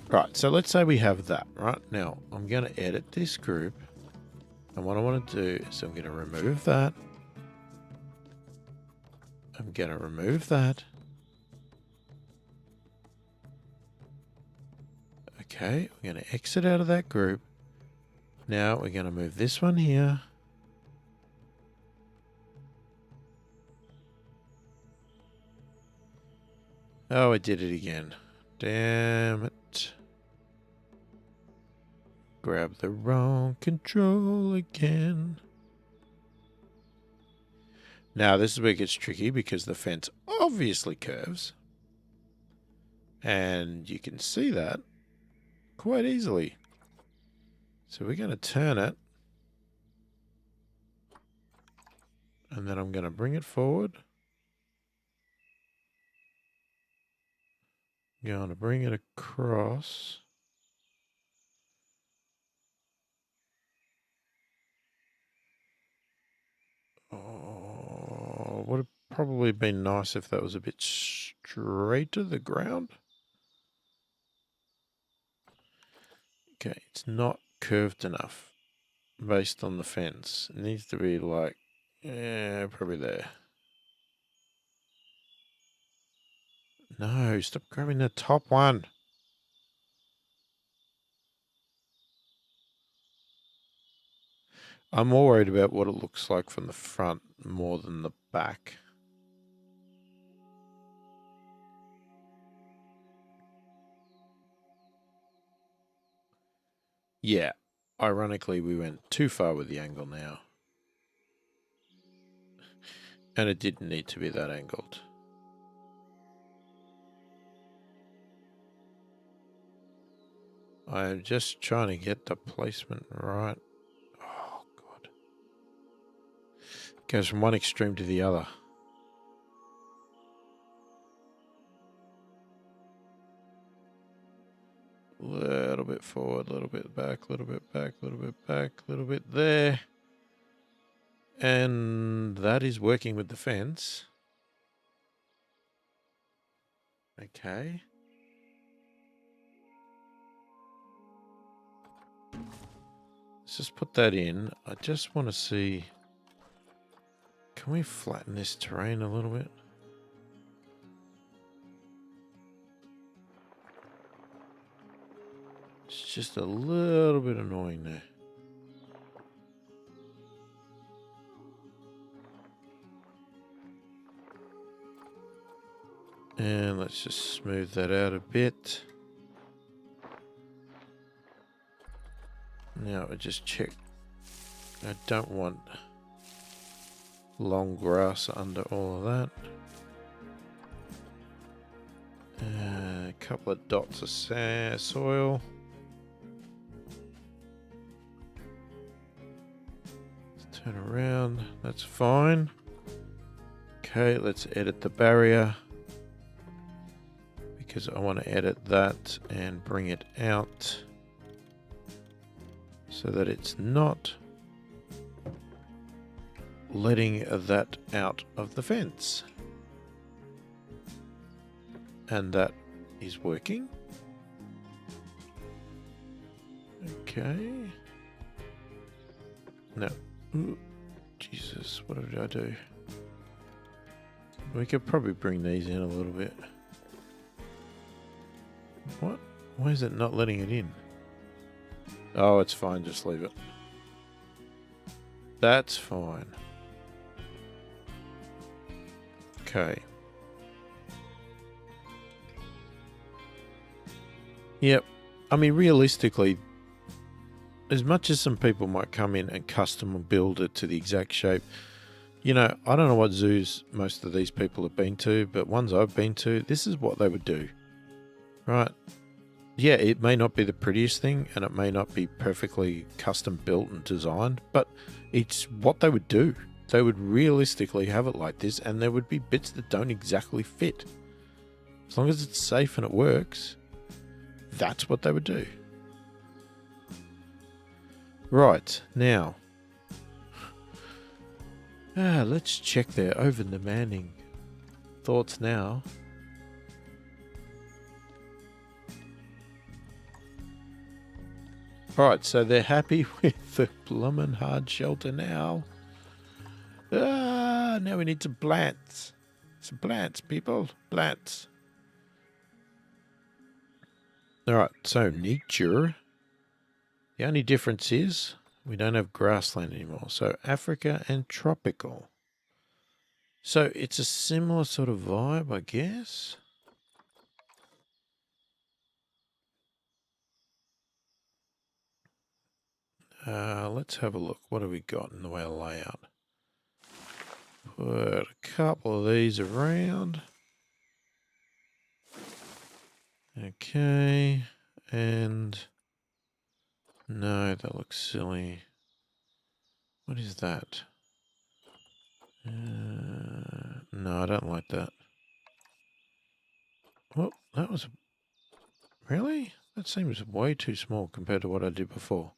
Right, so let's say we have that, right? Now, I'm going to edit this group. And what I want to do is I'm going to remove that. I'm going to remove that. Okay, we're going to exit out of that group. Now we're going to move this one here. Oh, I did it again. Damn it. Grab the wrong control again. Now this is where it gets tricky because the fence obviously curves. And you can see that quite easily. So we're going to turn it. And then I'm going to bring it forward. I'm going to bring it across. Oh, would have probably been nice if that was a bit straight to the ground. Okay, it's not curved enough based on the fence. It needs to be like, yeah, probably there. No, stop grabbing the top one. I'm more worried about what it looks like from the front more than the back. Yeah, ironically, we went too far with the angle now. And it didn't need to be that angled. I'm just trying to get the placement right. Oh, God. It goes from one extreme to the other. A little bit forward, a little bit back, a little bit back, a little bit back, a little bit there. And that is working with the fence. Okay. Let's just put that in. I just want to see... Can we flatten this terrain a little bit? It's just a little bit annoying there. And let's just smooth that out a bit. Now I just check. I don't want... long grass under all of that. A couple of dots of soil. Let's turn around. That's fine. Okay, let's edit the barrier, because I want to edit that and bring it out so that it's not letting that out of the fence. And that is working. Okay. No. Ooh, Jesus, what did I do? We could probably bring these in a little bit. What? Why is it not letting it in? Oh, it's fine. Just leave it. That's fine. Okay. Yep. I mean, realistically, as much as some people might come in and custom build it to the exact shape, you know, I don't know what zoos most of these people have been to, but ones I've been to, this is what they would do. Right? Yeah, it may not be the prettiest thing, and it may not be perfectly custom built and designed, but it's what they would do. They would realistically have it like this, and there would be bits that don't exactly fit. As long as it's safe and it works, that's what they would do. Right, now, let's check their over-demanding thoughts now. Alright, so they're happy with the bloomin' hard shelter now. Now we need some plants. Some plants, people. Plants. Alright, so nature. The only difference is we don't have grassland anymore. So Africa and tropical. So it's a similar sort of vibe, I guess. Let's have a look. What have we got in the way of layout? Put a couple of these around. Okay. And no, that looks silly. What is that? No, I don't like that. Well, that was... Really? That seems way too small compared to what I did before.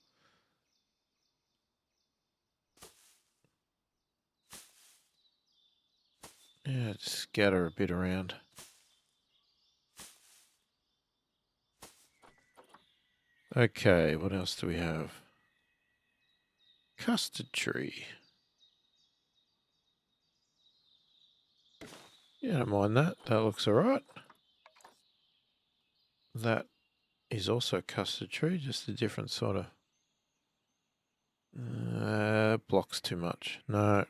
Yeah, just scatter a bit around. Okay, what else do we have? Custard tree. Yeah, don't mind that. That looks alright. That is also a custard tree, just a different sort of... blocks too much. No.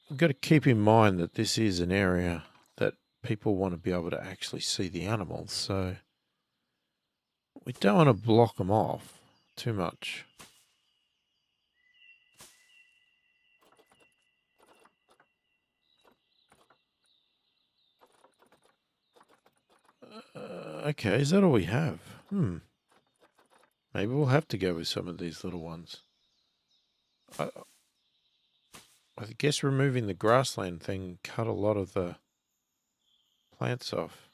We've got to keep in mind that this is an area that people want to be able to actually see the animals, so we don't want to block them off too much. Okay, is that all we have? Maybe we'll have to go with some of these little ones. I guess removing the grassland thing cut a lot of the plants off.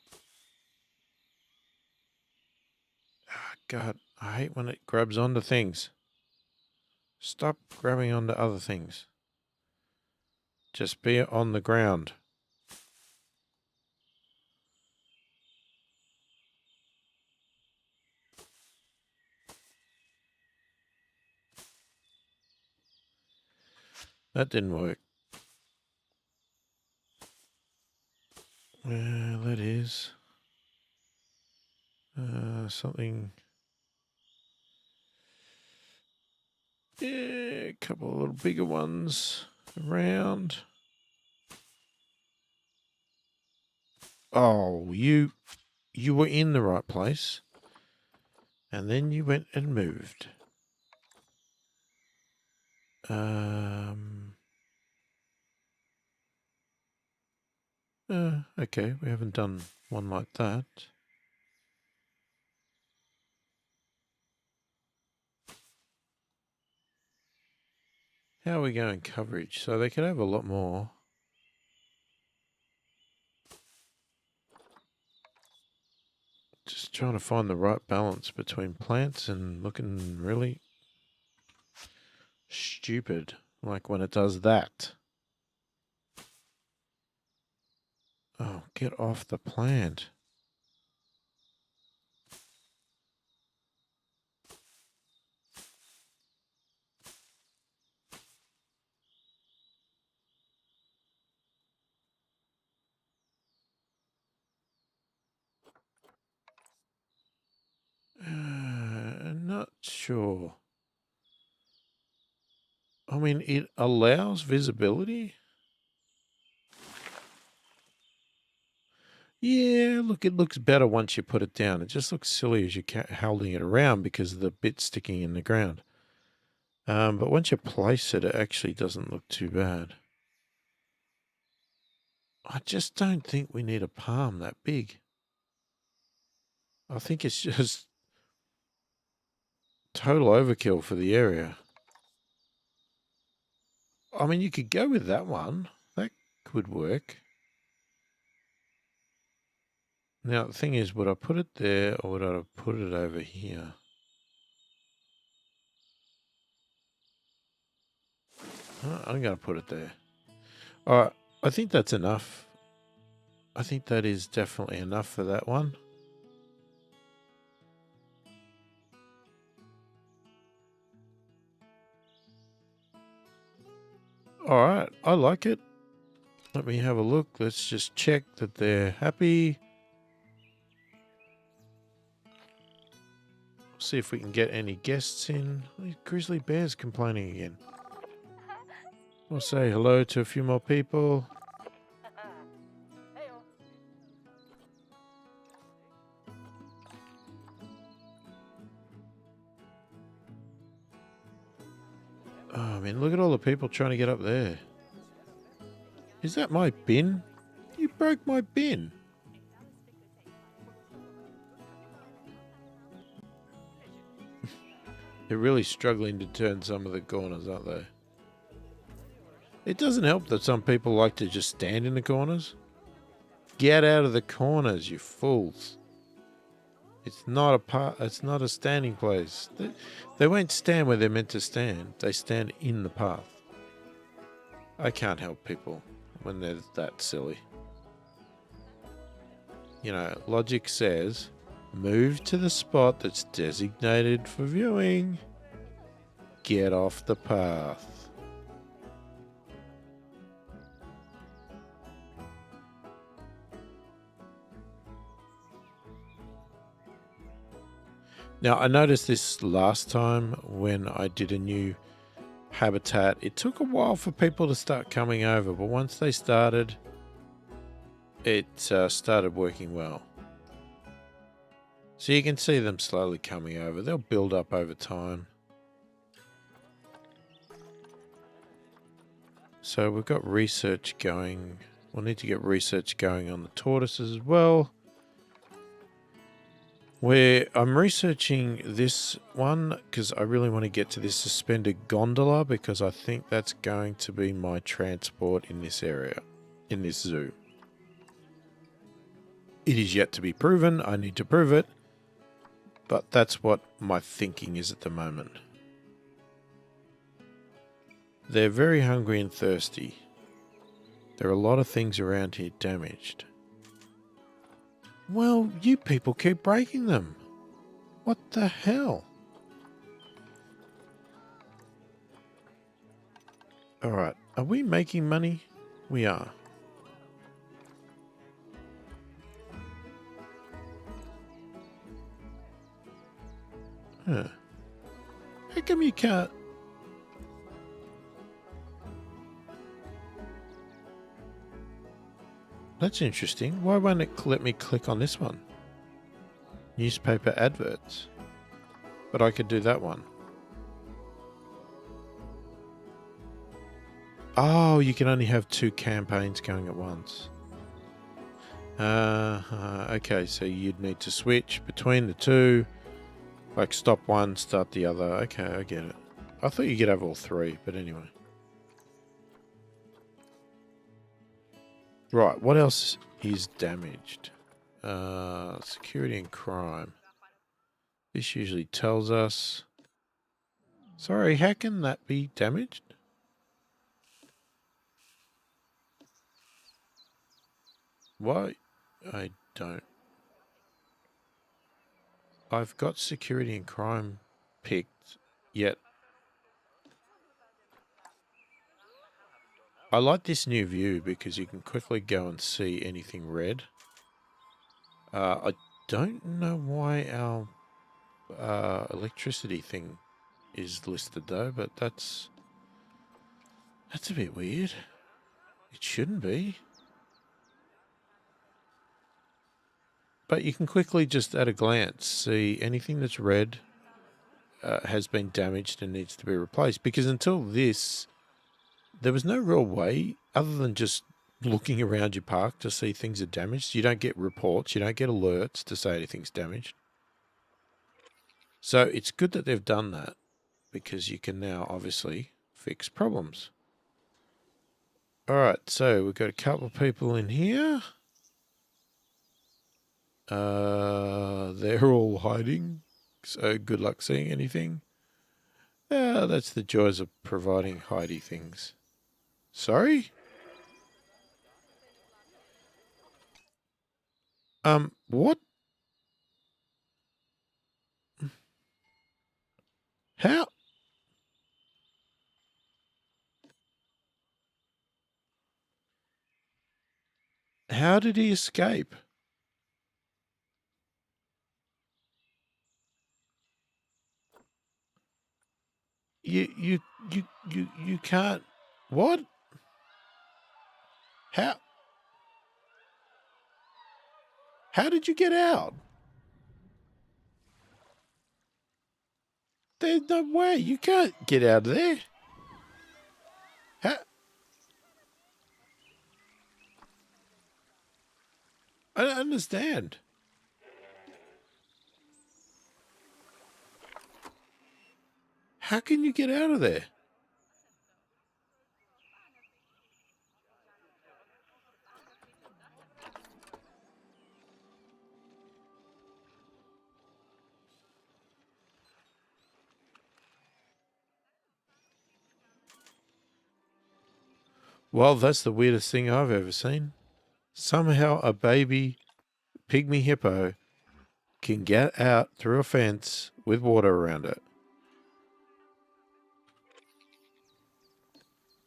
Oh, God, I hate when it grabs onto things. Stop grabbing onto other things. Just be on the ground. That didn't work. That is something. Yeah, a couple of little bigger ones around. Oh, you were in the right place, and then you went and moved. Okay, we haven't done one like that. How are we going coverage? So they could have a lot more. Just trying to find the right balance between plants and looking really stupid, like when it does that. Oh, get off the plant. Not sure. I mean, it allows visibility. Yeah, look, it looks better once you put it down. It just looks silly as you're holding it around because of the bit sticking in the ground. But once you place it, it actually doesn't look too bad. I just don't think we need a palm that big. I think it's just total overkill for the area. I mean, you could go with that one. That could work. Now, the thing is, would I put it there or would I put it over here? I'm going to put it there. All right, I think that's enough. I think that is definitely enough for that one. All right, I like it. Let me have a look. Let's just check that they're happy. See if we can get any guests in. Grizzly bear's complaining again. We'll say hello to a few more people. Oh, I mean, look at all the people trying to get up there. Is that my bin? You broke my bin. They're really struggling to turn some of the corners, aren't they? It doesn't help that some people like to just stand in the corners. Get out of the corners, you fools. It's not a standing place. They won't stand where they're meant to stand. They stand in the path. I can't help people when they're that silly. You know, logic says, move to the spot that's designated for viewing. Get off the path. Now, I noticed this last time when I did a new habitat. It took a while for people to start coming over, but once they started, it started working well. So you can see them slowly coming over. They'll build up over time. So we've got research going. We'll need to get research going on the tortoises as well. I'm researching this one because I really want to get to this suspended gondola because I think that's going to be my transport in this area, in this zoo. It is yet to be proven. I need to prove it. But that's what my thinking is at the moment. They're very hungry and thirsty. There are a lot of things around here damaged. Well, you people keep breaking them. What the hell? Alright, are we making money? We are. Huh. How come you can't... That's interesting. Why won't it let me click on this one? Newspaper adverts. But I could do that one. Oh, you can only have 2 campaigns going at once. Okay, so you'd need to switch between the two. Like stop one, start the other. Okay, I get it. I thought you could have all 3, but anyway. Right, what else is damaged? Security and crime. This usually tells us. Sorry, how can that be damaged? Why? I don't. I've got security and crime picked, yet I like this new view because you can quickly go and see anything red. I don't know why our electricity thing is listed though, but that's a bit weird. It shouldn't be. But you can quickly just at a glance see anything that's red has been damaged and needs to be replaced. Because until this, there was no real way other than just looking around your park to see things are damaged. You don't get reports, you don't get alerts to say anything's damaged. So it's good that they've done that because you can now obviously fix problems. All right, so we've got a couple of people in here. They're all hiding, so good luck seeing anything. That's the joys of providing hidey things. Sorry? What? How? How did he escape? You can't. What? How? How did you get out? There's no way. You can't get out of there. How? I don't understand. How can you get out of there? Well, that's the weirdest thing I've ever seen. Somehow a baby pygmy hippo can get out through a fence with water around it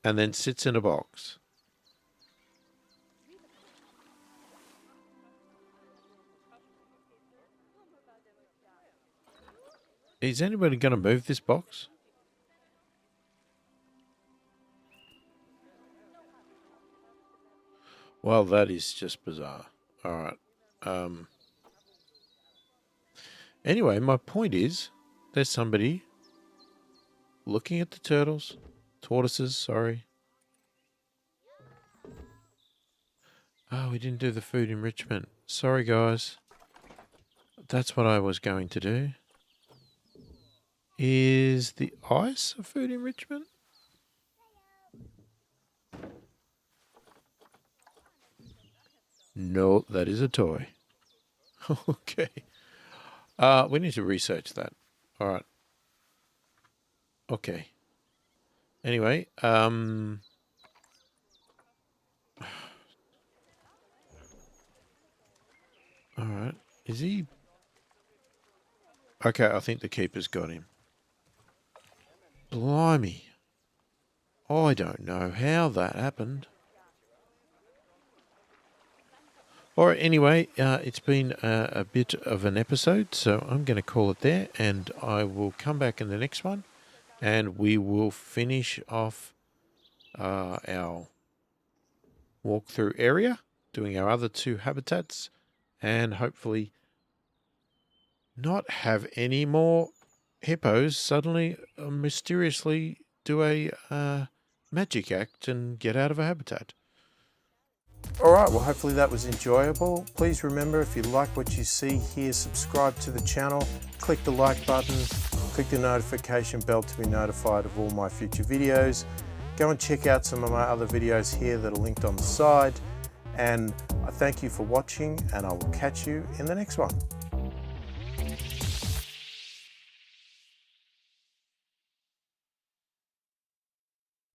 and then sits in a box. Is anybody going to move this box? Well, that is just bizarre. All right. Anyway, my point is there's somebody looking at the tortoises, sorry. Oh, we didn't do the food enrichment. Sorry, guys. That's what I was going to do. Is the ice a food enrichment? No, that is a toy. Okay. We need to research that. All right. Okay. Anyway, all right. Is he? Okay, I think the keeper's got him. Blimey. I don't know how that happened. All right, anyway, it's been a bit of an episode, so I'm going to call it there, and I will come back in the next one, and we will finish off our walkthrough area, doing our other 2 habitats, and hopefully not have any more hippos suddenly mysteriously do a magic act and get out of a habitat. Alright, well hopefully that was enjoyable. Please remember, if you like what you see here, subscribe to the channel, click the like button, click the notification bell to be notified of all my future videos. Go and check out some of my other videos here that are linked on the side. And I thank you for watching, and I will catch you in the next one.